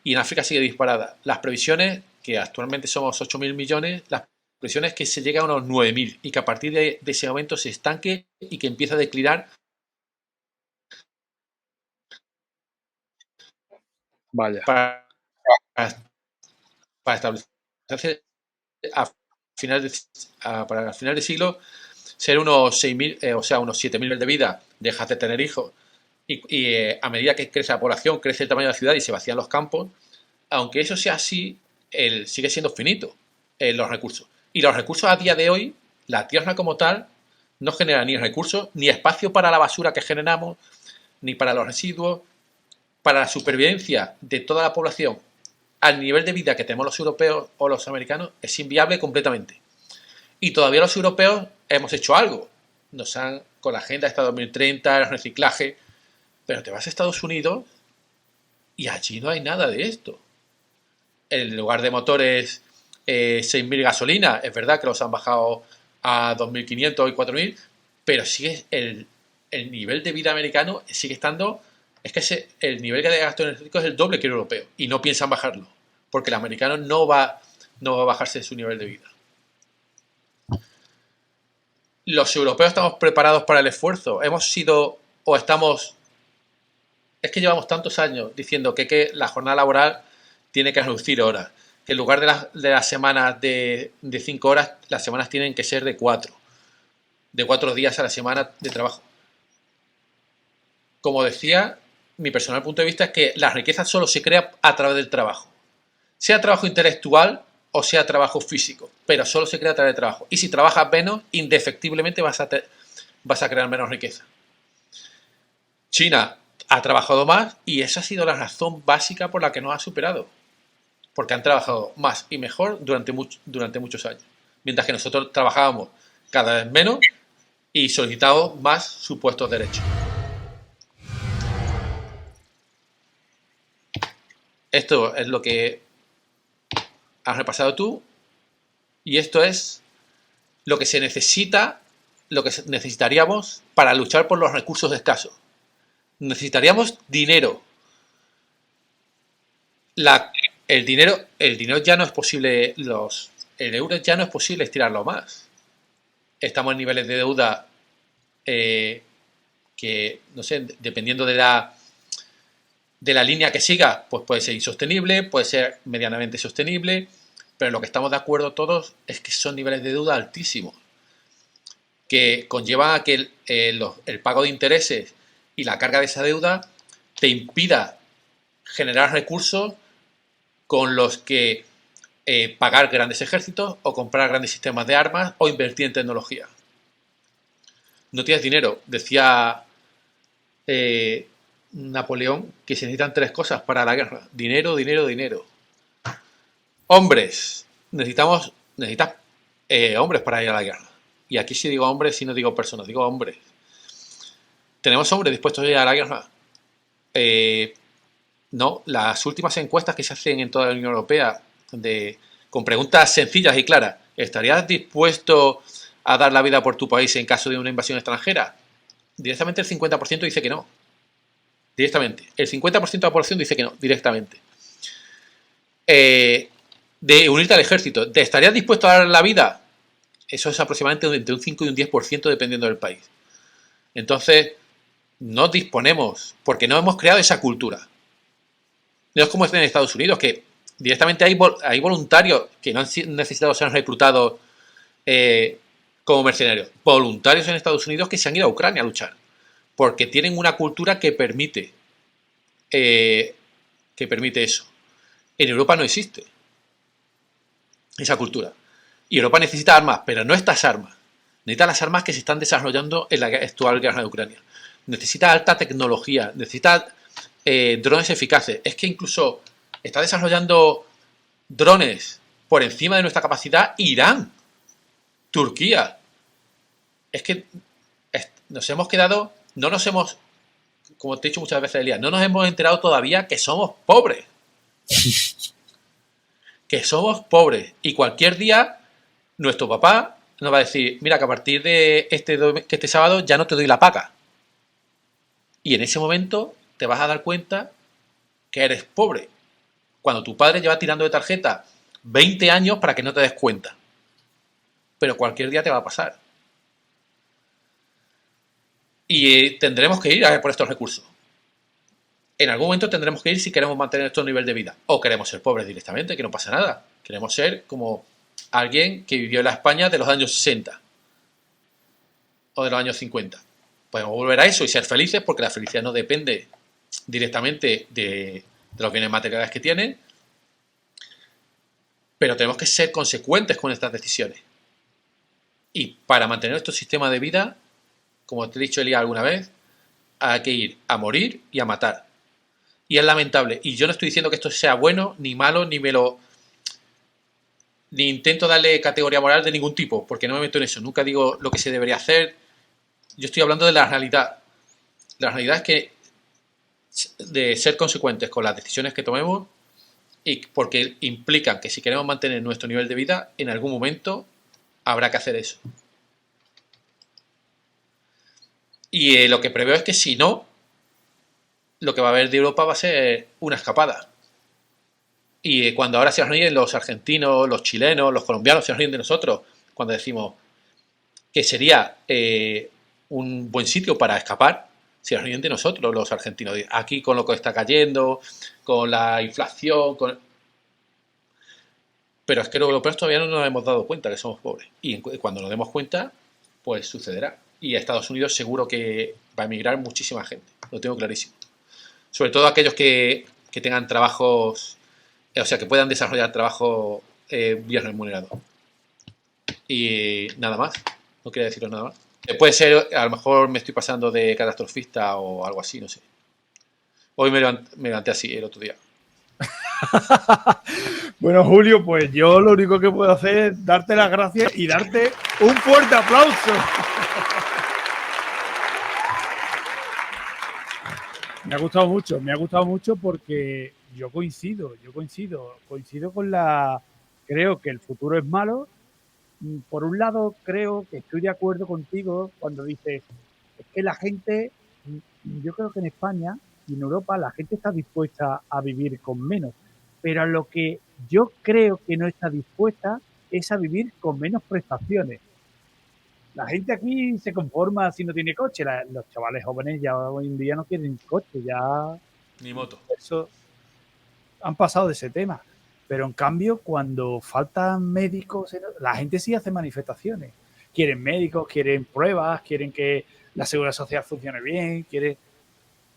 Speaker 4: y en África sigue disparada. Las previsiones, que actualmente somos 8.000 millones, las previsiones es que se llegue a unos 9.000 y que a partir de ese momento se estanque y que empiece a declinar.
Speaker 2: Vaya.
Speaker 4: Para establecerse para el final de siglo, ser unos 6.000, o sea, unos 7.000 de vida, dejas de tener hijos, y a medida que crece la población, crece el tamaño de la ciudad y se vacían los campos, aunque eso sea así, sigue siendo finito los recursos. Y los recursos a día de hoy, la tierra como tal, no genera ni recursos, ni espacio para la basura que generamos, ni para los residuos, para la supervivencia de toda la población. Al nivel de vida que tenemos los europeos o los americanos, es inviable completamente. Y todavía los europeos hemos hecho algo. Con la agenda hasta 2030, el reciclaje, pero te vas a Estados Unidos y allí no hay nada de esto. En lugar de motores 6.000 gasolina, es verdad que los han bajado a 2.500 y 4.000, pero sigue el nivel de vida americano sigue estando. Es que el nivel de gasto energético es el doble que el europeo y no piensan bajarlo, porque el americano no va a bajarse su nivel de vida. Los europeos estamos preparados para el esfuerzo. Es que llevamos tantos años diciendo que la jornada laboral tiene que reducir horas, que en lugar de las semanas de 5 horas, las semanas tienen que ser de 4 días a la semana de trabajo. Como decía, mi personal punto de vista es que la riqueza solo se crea a través del trabajo. Sea trabajo intelectual o sea trabajo físico, pero solo se crea a través del trabajo. Y si trabajas menos, indefectiblemente vas a crear menos riqueza. China ha trabajado más y esa ha sido la razón básica por la que nos ha superado. Porque han trabajado más y mejor durante muchos años. Mientras que nosotros trabajábamos cada vez menos y solicitábamos más supuestos derechos. Esto es lo que has repasado tú y esto es lo que necesitaríamos para luchar por los recursos escasos. Necesitaríamos dinero. El dinero ya no es posible, el euro ya no es posible estirarlo más. Estamos en niveles de deuda que, no sé, dependiendo de la línea que siga, pues puede ser insostenible, puede ser medianamente sostenible, pero lo que estamos de acuerdo todos es que son niveles de deuda altísimos, que conllevan a que el pago de intereses y la carga de esa deuda te impida generar recursos con los que pagar grandes ejércitos o comprar grandes sistemas de armas o invertir en tecnología. No tienes dinero. Decía Napoleón que se necesitan 3 cosas para la guerra: dinero, dinero, dinero. Hombres. Necesitas hombres para ir a la guerra. Y aquí sí digo hombres, si no digo personas, digo hombres. ¿Tenemos hombres dispuestos a ir a la guerra? No. Las últimas encuestas que se hacen en toda la Unión Europea con preguntas sencillas y claras: ¿estarías dispuesto a dar la vida por tu país en caso de una invasión extranjera? Directamente el 50% dice que no. Directamente. El 50% de la población dice que no, directamente. De unirte al ejército, ¿te estarías dispuesto a dar la vida? Eso es aproximadamente entre un 5 y un 10% dependiendo del país. Entonces, no disponemos, porque no hemos creado esa cultura. No es como en Estados Unidos, que directamente hay voluntarios que no han necesitado ser reclutados como mercenarios. Voluntarios en Estados Unidos que se han ido a Ucrania a luchar, porque tienen una cultura que permite eso. En Europa no existe esa cultura. Y Europa necesita armas, pero no estas armas. Necesita las armas que se están desarrollando en la actual guerra de Ucrania. Necesita alta tecnología, necesita drones eficaces. Es que incluso está desarrollando drones por encima de nuestra capacidad Irán, Turquía. Es que nos hemos quedado, no nos hemos, como te he dicho muchas veces, Elías, no nos hemos enterado todavía que somos pobres. Que somos pobres. Y cualquier día, nuestro papá nos va a decir, mira, que a partir de este sábado ya no te doy la paga. Y en ese momento te vas a dar cuenta que eres pobre. Cuando tu padre lleva tirando de tarjeta 20 años para que no te des cuenta. Pero cualquier día te va a pasar. Y tendremos que ir a por estos recursos. En algún momento tendremos que ir si queremos mantener nuestro nivel de vida. O queremos ser pobres directamente, que no pasa nada. Queremos ser como alguien que vivió en la España de los años 60. O de los años 50. Podemos volver a eso y ser felices porque la felicidad no depende directamente de los bienes materiales que tienen. Pero tenemos que ser consecuentes con estas decisiones. Y para mantener nuestro sistema de vida, como te he dicho, Elías, alguna vez, hay que ir a morir y a matar. Y es lamentable. Y yo no estoy diciendo que esto sea bueno, ni malo, ni intento darle categoría moral de ningún tipo, porque no me meto en eso. Nunca digo lo que se debería hacer. Yo estoy hablando de la realidad. La realidad es que de ser consecuentes con las decisiones que tomemos y porque implican que si queremos mantener nuestro nivel de vida, en algún momento habrá que hacer eso. Y lo que preveo es que si no, lo que va a haber de Europa va a ser una escapada. Y cuando ahora se ríen los argentinos, los chilenos, los colombianos se ríen de nosotros, cuando decimos que sería un buen sitio para escapar, se ríen de nosotros los argentinos. Aquí con lo que está cayendo, con la inflación, pero es que los europeos todavía no nos hemos dado cuenta que somos pobres. Y cuando nos demos cuenta, pues sucederá. Y a Estados Unidos seguro que va a emigrar muchísima gente. Lo tengo clarísimo. Sobre todo aquellos que tengan trabajos, o sea, que puedan desarrollar trabajo bien remunerado. Y nada más. No quería deciros nada más. Puede ser, a lo mejor me estoy pasando de catastrofista o algo así, no sé. Hoy me levanté así el otro día.
Speaker 2: Bueno, Julio, pues yo lo único que puedo hacer es darte las gracias y darte un fuerte aplauso. Me ha gustado mucho porque yo coincido con creo que el futuro es malo. Por un lado, creo que estoy de acuerdo contigo cuando dices, es que la gente, yo creo que en España y en Europa la gente está dispuesta a vivir con menos, pero a lo que yo creo que no está dispuesta es a vivir con menos prestaciones. La gente aquí se conforma si no tiene coche. Los chavales jóvenes ya hoy en día no quieren coche, ya
Speaker 4: Ni moto.
Speaker 2: eso han pasado de ese tema. Pero en cambio, cuando faltan médicos, la gente sí hace manifestaciones. Quieren médicos, quieren pruebas, quieren que la seguridad social funcione bien,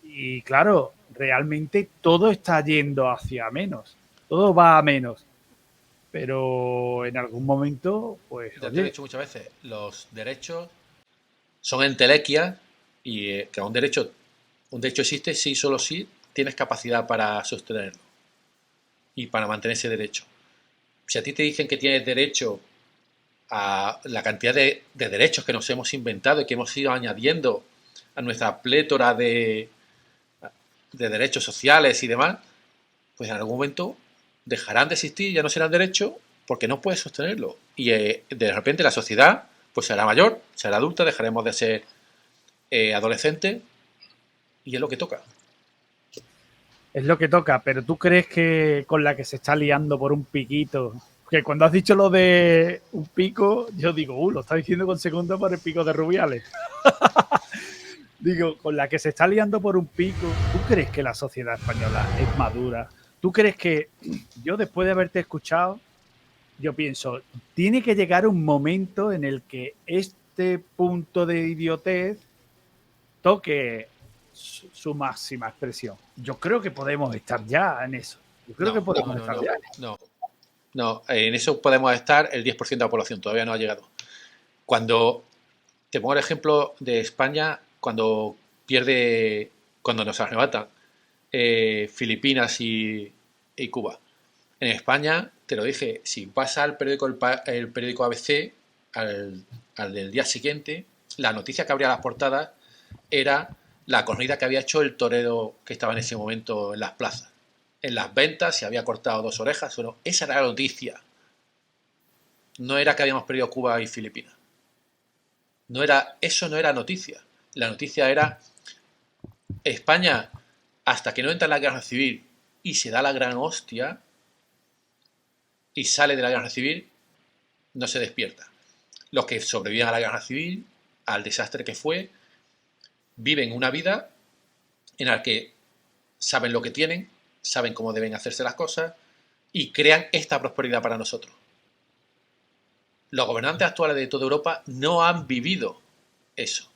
Speaker 2: y claro, realmente todo está yendo hacia menos. Todo va a menos. Pero en algún momento, pues.
Speaker 4: Ya te he dicho muchas veces, los derechos son entelequias y que un derecho existe si solo si tienes capacidad para sostenerlo y para mantener ese derecho. Si a ti te dicen que tienes derecho a la cantidad de derechos que nos hemos inventado y que hemos ido añadiendo a nuestra plétora de derechos sociales y demás, pues en algún momento dejarán de existir, ya no serán derechos porque no puedes sostenerlo. Y de repente la sociedad pues será mayor, será adulta, dejaremos de ser adolescentes y es lo que toca.
Speaker 2: Es lo que toca, pero ¿tú crees que con la que se está liando por un piquito? Que cuando has dicho lo de un pico, yo digo, lo está diciendo con segundo por el pico de Rubiales. Digo, con la que se está liando por un pico, ¿tú crees que la sociedad española es madura? ¿Tú crees que yo después de haberte escuchado, yo pienso, tiene que llegar un momento en el que este punto de idiotez toque su máxima expresión? Yo creo que podemos estar ya en eso. Yo creo que podemos estar ya.
Speaker 4: No, en eso podemos estar el 10% de la población, todavía no ha llegado. Cuando te pongo el ejemplo de España, cuando nos arrebatan Filipinas y Cuba. En España, te lo dije, si vas al periódico, el periódico ABC, al del día siguiente, la noticia que abría las portadas era la corrida que había hecho el torero que estaba en ese momento en las plazas. En las ventas se había cortado 2 orejas. Bueno, esa era la noticia. No era que habíamos perdido Cuba y Filipinas. Eso no era noticia. La noticia era España, hasta que no entra en la guerra civil y se da la gran hostia y sale de la guerra civil, no se despierta. Los que sobreviven a la guerra civil, al desastre que fue, viven una vida en la que saben lo que tienen, saben cómo deben hacerse las cosas y crean esta prosperidad para nosotros. Los gobernantes actuales de toda Europa no han vivido eso.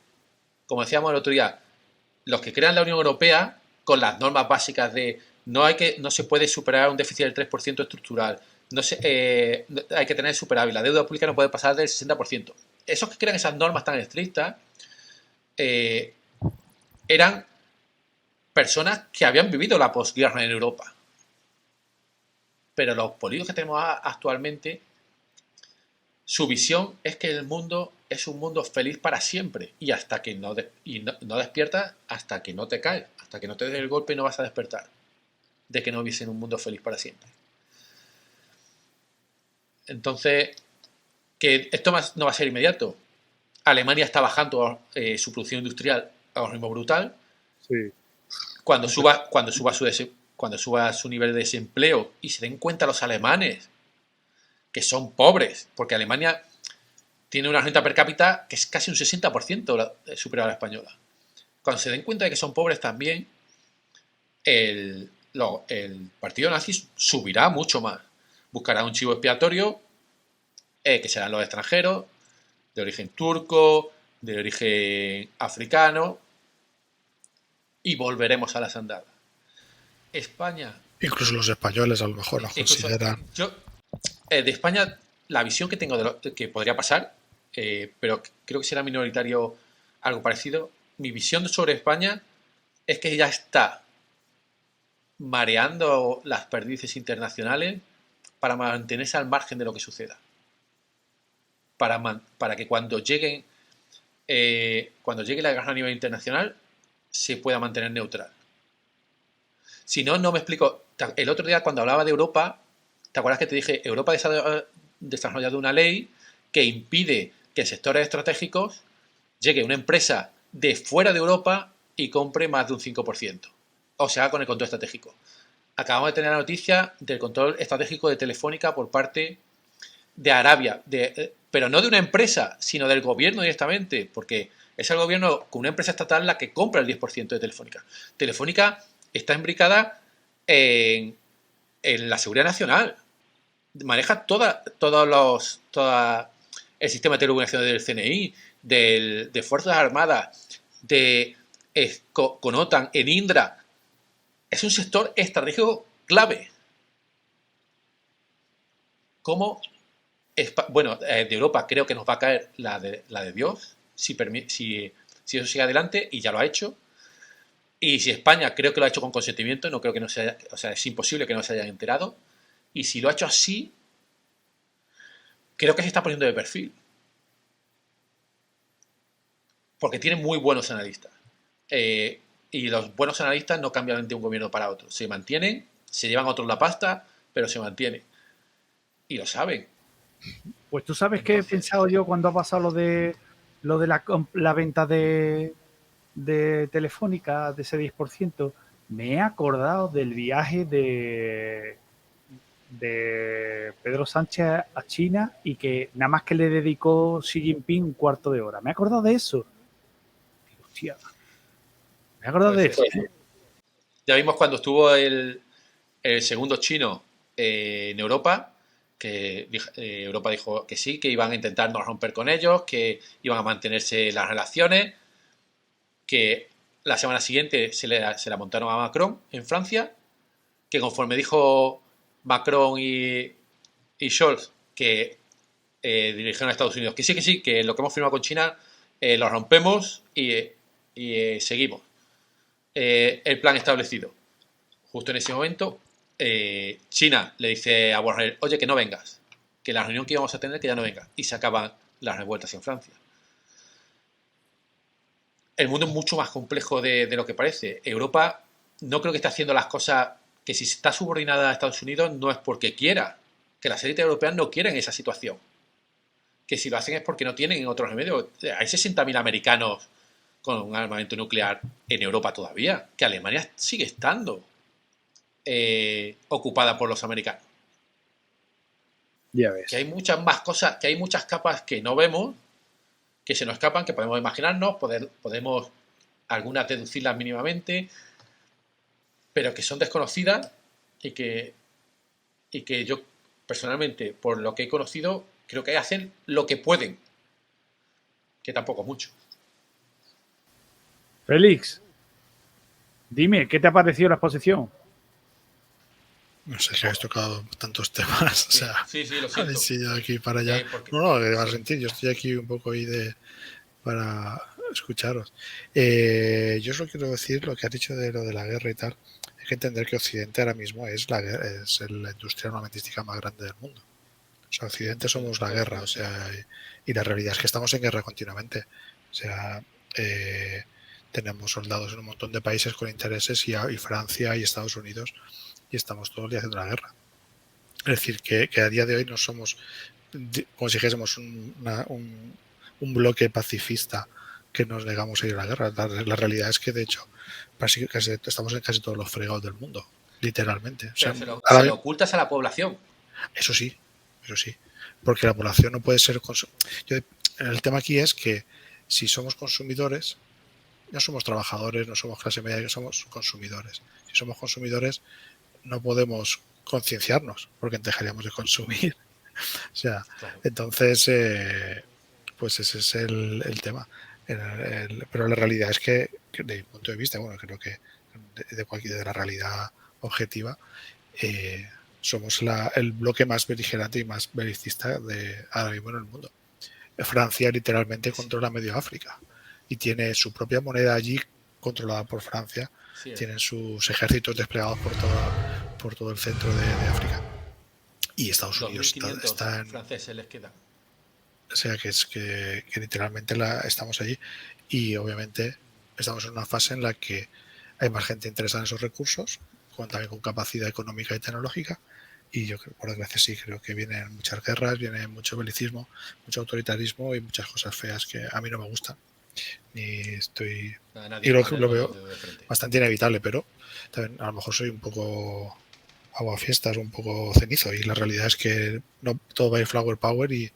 Speaker 4: Como decíamos el otro día, los que crean la Unión Europea con las normas básicas de no se puede superar un déficit del 3% estructural, hay que tener superávit, la deuda pública no puede pasar del 60%. Esos que crean esas normas tan estrictas eran personas que habían vivido la posguerra en Europa. Pero los políticos que tenemos actualmente, su visión es que el mundo es un mundo feliz para siempre y hasta que no despiertas, hasta que no te caes, hasta que no te des el golpe y no vas a despertar de que no vives en un mundo feliz para siempre. Entonces, que esto no va a ser inmediato. Alemania está bajando su producción industrial a un ritmo brutal.
Speaker 2: Sí.
Speaker 4: Cuando suba su nivel de desempleo y se den cuenta los alemanes que son pobres, porque Alemania tiene una renta per cápita que es casi un 60% superior a la española. Cuando se den cuenta de que son pobres también, el partido nazi subirá mucho más. Buscará un chivo expiatorio, que serán los extranjeros, de origen turco, de origen africano, y volveremos a las andadas. España.
Speaker 1: Incluso los españoles a lo mejor lo consideran.
Speaker 4: De España, la visión que tengo de lo que podría pasar, pero creo que será minoritario algo parecido. Mi visión sobre España es que ya está mareando las perdices internacionales para mantenerse al margen de lo que suceda. Para que cuando llegue la guerra a nivel internacional se pueda mantener neutral. Si no, no me explico. El otro día cuando hablaba de Europa, ¿te acuerdas que te dije? Europa ha desarrollado una ley que impide que en sectores estratégicos llegue una empresa de fuera de Europa y compre más de un 5%. O sea, con el control estratégico. Acabamos de tener la noticia del control estratégico de Telefónica por parte de Arabia, pero no de una empresa, sino del gobierno directamente, porque es el gobierno con una empresa estatal la que compra el 10% de Telefónica. Telefónica está imbricada en la seguridad nacional. Maneja todo el sistema de telecomunicaciones del CNI, de Fuerzas Armadas, con OTAN, en Indra. Es un sector estratégico clave. Como de Europa creo que nos va a caer la de Dios, si eso sigue adelante, y ya lo ha hecho. Y si España creo que lo ha hecho con consentimiento, no creo que no se haya, o sea, es imposible que no se hayan enterado. Y si lo ha hecho así, creo que se está poniendo de perfil. Porque tiene muy buenos analistas. Y los buenos analistas no cambian de un gobierno para otro. Se mantienen, se llevan a otros la pasta, pero se mantienen. Y lo saben.
Speaker 2: Pues tú sabes que he pensado yo cuando ha pasado lo de la venta de Telefónica, de ese 10%, me he acordado del viaje de Pedro Sánchez a China y que nada más que le dedicó Xi Jinping un cuarto de hora. Me he acordado de eso. Hostia. Me he acordado de eso.
Speaker 4: Ya vimos cuando estuvo el segundo chino en Europa, que Europa dijo que sí, que iban a intentar no romper con ellos, que iban a mantenerse las relaciones, que la semana siguiente se la montaron a Macron en Francia que conforme dijo Macron y Scholz, que dirigieron a Estados Unidos, que sí, que lo que hemos firmado con China lo rompemos y seguimos el plan establecido. Justo en ese momento, China le dice a Borrell, oye, que no vengas, que la reunión que íbamos a tener, que ya no vengas, y se acaban las revueltas en Francia. El mundo es mucho más complejo de lo que parece. Europa no creo que esté haciendo las cosas, que si está subordinada a Estados Unidos no es porque quiera, que las élites europeas no quieren esa situación, que si lo hacen es porque no tienen otros remedios. Hay 60.000 americanos con un armamento nuclear en Europa todavía, que Alemania sigue estando ocupada por los americanos.
Speaker 2: Ya ves.
Speaker 4: Que hay muchas más cosas, que hay muchas capas que no vemos, que se nos escapan, que podemos imaginarnos, podemos algunas deducirlas mínimamente, pero que son desconocidas y que yo personalmente, por lo que he conocido, creo que hacen lo que pueden, que tampoco mucho.
Speaker 2: Félix, dime, ¿qué te ha parecido la exposición?
Speaker 1: No sé, que habéis tocado tantos temas. O sea,
Speaker 4: Sí, lo siento.
Speaker 1: habéis ido de aquí para allá.
Speaker 4: Porque...
Speaker 1: No, que vas a sentir. Yo estoy aquí un poco ahí para escucharos. Yo solo quiero decir lo que has dicho de lo de la guerra y tal. Hay que entender que Occidente ahora mismo es la industria armamentística más grande del mundo. O sea, Occidente somos la guerra. O sea, y la realidad es que estamos en guerra continuamente. O sea, tenemos soldados en un montón de países con intereses y Francia y Estados Unidos, y estamos todo el día haciendo la guerra. Es decir, que a día de hoy no somos, como si dijésemos, un bloque pacifista que nos negamos a ir a la guerra. La realidad es que, de hecho, estamos en casi todos los fregados del mundo, literalmente. O sea,
Speaker 4: se lo ocultas a la población.
Speaker 1: Eso sí, porque la población no puede ser... El tema aquí es que si somos consumidores, no somos trabajadores, no somos clase media, somos consumidores. Si somos consumidores, no podemos concienciarnos, porque dejaríamos de consumir. O sea, claro. Entonces, pues ese es el tema. Pero la realidad es que, desde mi punto de vista, bueno, creo que de la realidad objetiva, somos el bloque más beligerante y más belicista de ahora mismo en el mundo. Francia literalmente controla medio África y tiene su propia moneda allí controlada por Francia. Sí, tienen sus ejércitos desplegados por todo el centro de África. Y Estados Unidos está en...
Speaker 4: franceses les quedan.
Speaker 1: O sea, que literalmente estamos allí. Y obviamente estamos en una fase en la que hay más gente interesada en esos recursos, también con capacidad económica y tecnológica. Y yo, por desgracia, sí, creo que vienen muchas guerras, viene mucho belicismo, mucho autoritarismo y muchas cosas feas que a mí no me gustan. Ni estoy... Y lo veo bastante inevitable, pero también a lo mejor soy un poco aguafiestas, un poco cenizo, y la realidad es que no todo va a ir flower power y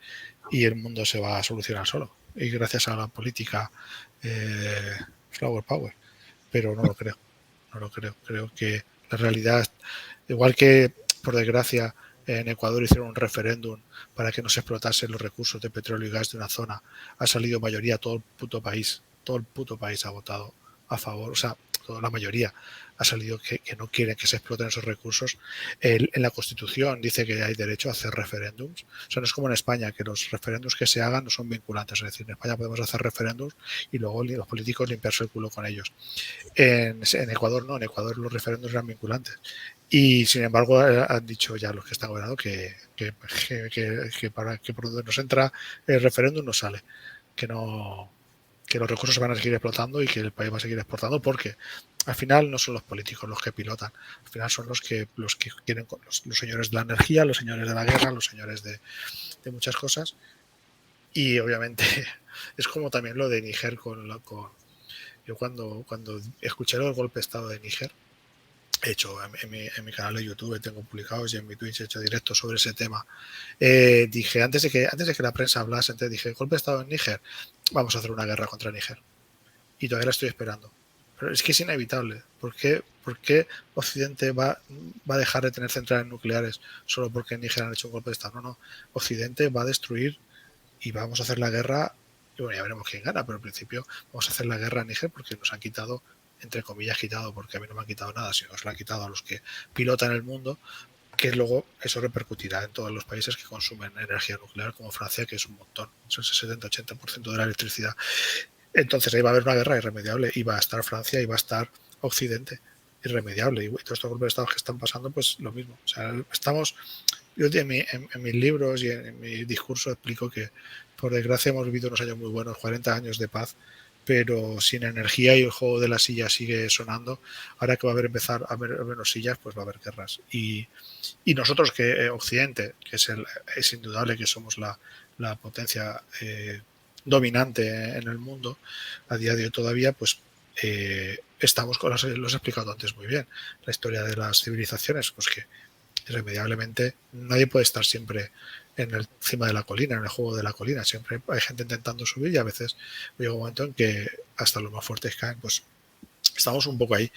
Speaker 1: el mundo se va a solucionar solo. Y gracias a la política flower power. Pero no lo creo. Creo que la realidad, igual que por desgracia en Ecuador hicieron un referéndum para que no se explotasen los recursos de petróleo y gas de una zona, ha salido mayoría, todo el puto país ha votado a favor, o sea, toda la mayoría ha salido que no quieren que se exploten esos recursos. En la Constitución dice que hay derecho a hacer referéndums. O sea, no es como en España, que los referéndums que se hagan no son vinculantes. Es decir, en España podemos hacer referéndums y luego los políticos limpiarse el culo con ellos. En Ecuador no, en Ecuador los referéndums eran vinculantes. Y sin embargo han dicho ya los que están gobernando que por donde nos entra el referéndum no sale. Que los recursos se van a seguir explotando y que el país va a seguir exportando, porque al final no son los políticos los que pilotan, al final son los que quieren, los señores de la energía, los señores de la guerra, los señores de muchas cosas. Y obviamente es como también lo de Níger yo cuando escuché lo del golpe de estado de Níger, he hecho en mi canal de YouTube, tengo publicados, y en mi Twitch he hecho directos sobre ese tema. Dije, antes de que la prensa hablase, dije, golpe de estado en Níger, vamos a hacer una guerra contra Níger. Y todavía la estoy esperando. Pero es que es inevitable. ¿Por qué Occidente va a dejar de tener centrales nucleares solo porque en Níger han hecho un golpe de estado? No. Occidente va a destruir y vamos a hacer la guerra. Y bueno, ya veremos quién gana, pero al principio vamos a hacer la guerra a Níger porque nos han quitado entre comillas, quitado, porque a mí no me han quitado nada, sino que se lo han quitado a los que pilotan el mundo, que luego eso repercutirá en todos los países que consumen energía nuclear, como Francia, que es un montón, es el 70-80% de la electricidad. Entonces ahí va a haber una guerra irremediable, y va a estar Francia y va a estar Occidente, irremediable, y todos estos golpes de Estado que están pasando, pues lo mismo. O sea, estamos, yo en mis libros y en mi discurso explico que, por desgracia, hemos vivido unos años muy buenos, 40 años de paz, pero sin energía, y el juego de la silla sigue sonando. Ahora que va a haber empezar a haber menos sillas, pues va a haber guerras. Y nosotros, que Occidente, que es indudable que somos la potencia dominante en el mundo a día de hoy todavía, pues estamos con los he explicado antes muy bien, la historia de las civilizaciones, pues que irremediablemente nadie puede estar siempre en el cima de la colina, en el juego de la colina. Siempre hay gente intentando subir, y a veces llega un momento en que hasta los más fuertes caen. Pues estamos un poco ahí,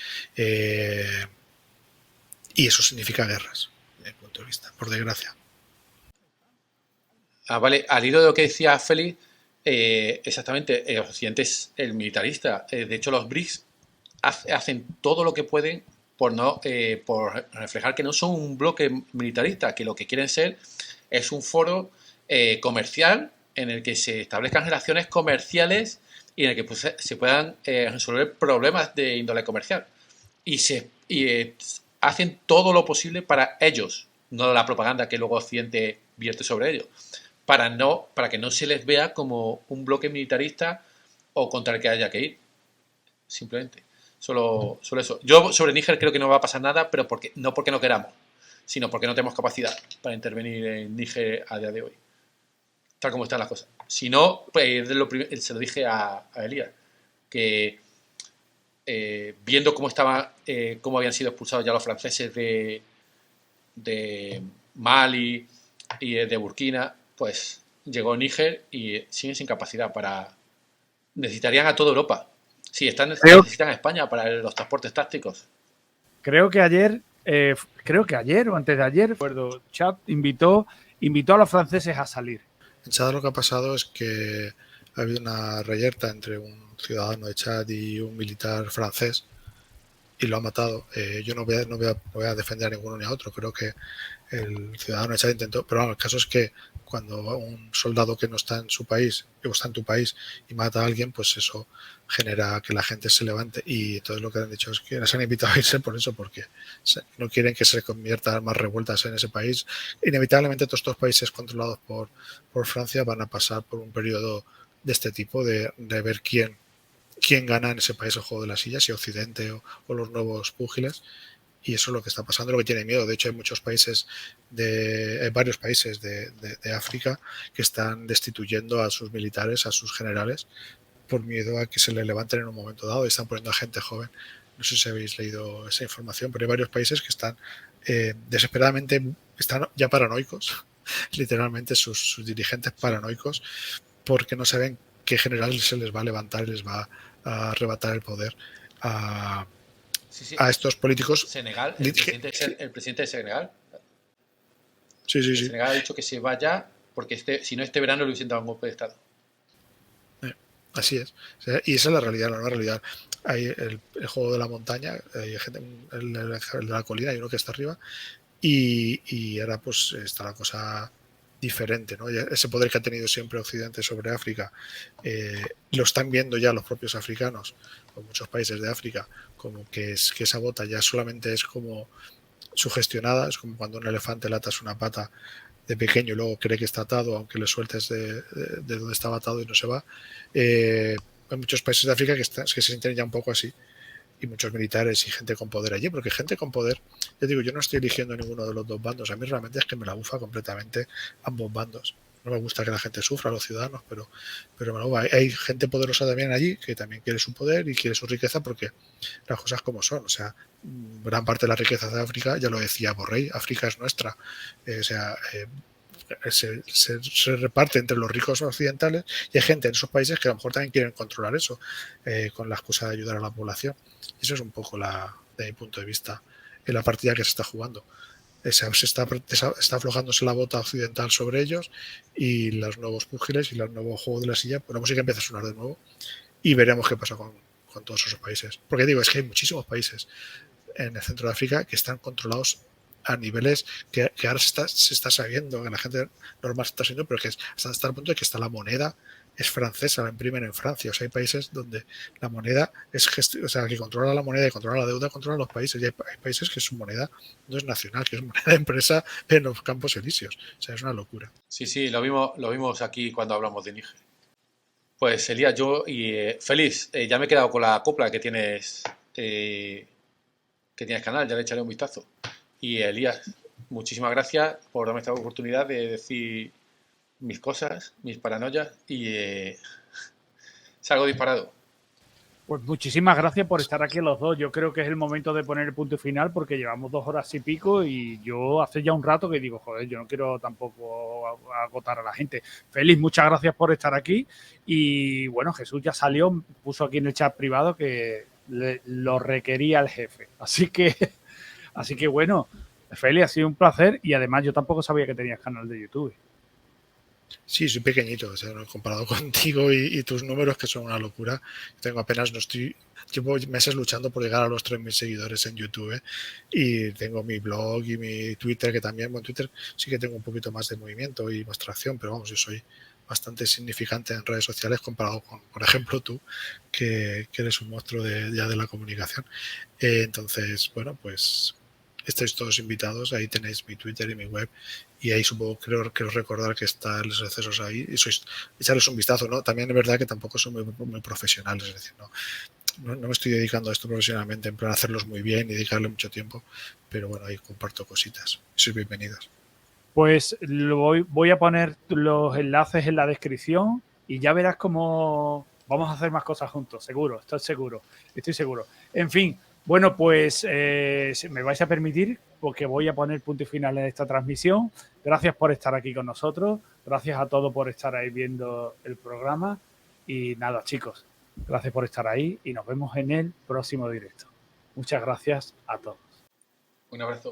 Speaker 1: y eso significa guerras, desde mi punto de vista, por desgracia.
Speaker 4: Vale, al hilo de lo que decía Félix, exactamente, el Occidente es el militarista. De hecho, los BRICS hacen todo lo que pueden por reflejar que no son un bloque militarista, que lo que quieren ser es un foro comercial en el que se establezcan relaciones comerciales y en el que pues, se puedan resolver problemas de índole comercial. Y hacen todo lo posible para ellos, no la propaganda que luego Occidente vierte sobre ellos, para que no se les vea como un bloque militarista o contra el que haya que ir. Simplemente. Solo eso. Yo sobre Níger creo que no va a pasar nada, pero no porque no queramos, sino porque no tenemos capacidad para intervenir en Níger a día de hoy, tal como están las cosas. Si no, pues se lo dije a Elías, que viendo cómo habían sido expulsados ya los franceses de Mali y de Burkina, pues llegó Níger y siguen sin capacidad necesitarían a toda Europa. Sí, necesitan a España para los transportes tácticos.
Speaker 2: Creo que ayer o antes de ayer, Chad invitó a los franceses a salir.
Speaker 1: En Chad lo que ha pasado es que ha habido una reyerta entre un ciudadano de Chad y un militar francés, y lo ha matado. Yo no voy a defender a ninguno ni a otro. Creo que el ciudadano de Chad intentó, pero bueno, el caso es que cuando un soldado que no está en su país, o está en tu país, y mata a alguien, pues eso genera que la gente se levante, y entonces lo que han dicho es que les han invitado a irse por eso, porque no quieren que se conviertan más revueltas en ese país. Inevitablemente todos estos países controlados por Francia van a pasar por un periodo de este tipo, de ver quién gana en ese país el juego de la silla, si Occidente o los nuevos púgiles. Y eso es lo que está pasando, lo que tiene miedo. De hecho, hay muchos países, varios países de África que están destituyendo a sus militares, a sus generales, por miedo a que se le levanten en un momento dado, y están poniendo a gente joven. No sé si habéis leído esa información, pero hay varios países que están desesperadamente, están ya paranoicos, literalmente sus dirigentes paranoicos, porque no saben qué general se les va a levantar y les va a arrebatar el poder a estos políticos.
Speaker 4: Senegal, el presidente de Senegal.
Speaker 1: Sí.
Speaker 4: Senegal ha dicho que se vaya porque si no este verano le hubiesen dado un golpe de Estado.
Speaker 1: Así es. Y esa es la realidad, la nueva realidad. Hay el juego de la montaña, hay gente, el de la colina, hay uno que está arriba, y ahora pues está la cosa diferente, ¿no? Ese poder que ha tenido siempre Occidente sobre África, lo están viendo ya los propios africanos, o muchos países de África, como que esa bota ya solamente es como sugestionada. Es como cuando un elefante le atas una pata de pequeño y luego cree que está atado, aunque le sueltes de donde estaba atado y no se va. Hay muchos países de África que se sienten ya un poco así, y muchos militares y gente con poder allí, porque gente con poder, yo digo, yo no estoy eligiendo ninguno de los dos bandos, a mí realmente es que me la bufa completamente ambos bandos. No me gusta que la gente sufra, los ciudadanos, pero me la bufa. Hay gente poderosa también allí que también quiere su poder y quiere su riqueza, porque las cosas como son. O sea, gran parte de la riqueza de África, ya lo decía Borrell, África es nuestra. Se reparte entre los ricos occidentales, y hay gente en esos países que a lo mejor también quieren controlar eso, con la excusa de ayudar a la población. Y eso es un poco, de mi punto de vista, en la partida que se está jugando. Está aflojándose la bota occidental sobre ellos, y los nuevos púgiles y el nuevo juego de la silla, pues la música empieza a sonar de nuevo, y veremos qué pasa con con todos esos países. Porque digo, es que hay muchísimos países en el centro de África que están controlados a niveles que ahora se está sabiendo, que la gente normal se está sabiendo, pero que hasta el punto de que está la moneda es francesa, la imprimen en Francia. O sea, hay países donde la moneda es o sea, que controla la moneda y controla la deuda, controla los países. Y hay países que su moneda no es nacional, que es moneda de empresa en los campos elíseos. O sea, es una locura.
Speaker 4: Sí, lo vimos aquí cuando hablamos de Níger. Pues Elías, yo y Félix, ya me he quedado con la copla que tienes canal, ya le echaré un vistazo. Y Elías, muchísimas gracias por darme esta oportunidad de decir mis cosas, mis paranoias y salgo disparado.
Speaker 2: Pues muchísimas gracias por estar aquí los dos. Yo creo que es el momento de poner el punto final porque llevamos 2 horas y pico y yo hace ya un rato que digo, joder, yo no quiero tampoco agotar a la gente. Félix, muchas gracias por estar aquí y bueno, Jesús ya salió, puso aquí en el chat privado que lo requería el jefe. Así que bueno, Félix, ha sido un placer y además yo tampoco sabía que tenías canal de YouTube.
Speaker 1: Sí, soy pequeñito, o sea, comparado contigo y tus números, que son una locura. Tengo apenas, llevo meses luchando por llegar a los 3.000 seguidores en YouTube, y tengo mi blog y mi Twitter, que también, bueno, Twitter sí que tengo un poquito más de movimiento y más tracción, pero vamos, yo soy bastante significante en redes sociales comparado con, por ejemplo, tú, que eres un monstruo ya de la comunicación. Entonces, bueno, pues estáis todos invitados, ahí tenéis mi Twitter y mi web, y ahí supongo, creo recordar que están los accesos ahí, y echarles un vistazo, ¿no? También es verdad que tampoco son muy profesionales, es decir, no me estoy dedicando a esto profesionalmente, en plan hacerlos muy bien y dedicarle mucho tiempo, pero bueno, ahí comparto cositas, sois bienvenidos.
Speaker 2: Pues voy a poner los enlaces en la descripción y ya verás cómo vamos a hacer más cosas juntos, seguro, estoy seguro. En fin, bueno, pues me vais a permitir porque voy a poner punto y final en esta transmisión. Gracias por estar aquí con nosotros, gracias a todos por estar ahí viendo el programa y nada, chicos, gracias por estar ahí y nos vemos en el próximo directo. Muchas gracias a todos.
Speaker 4: Un abrazo.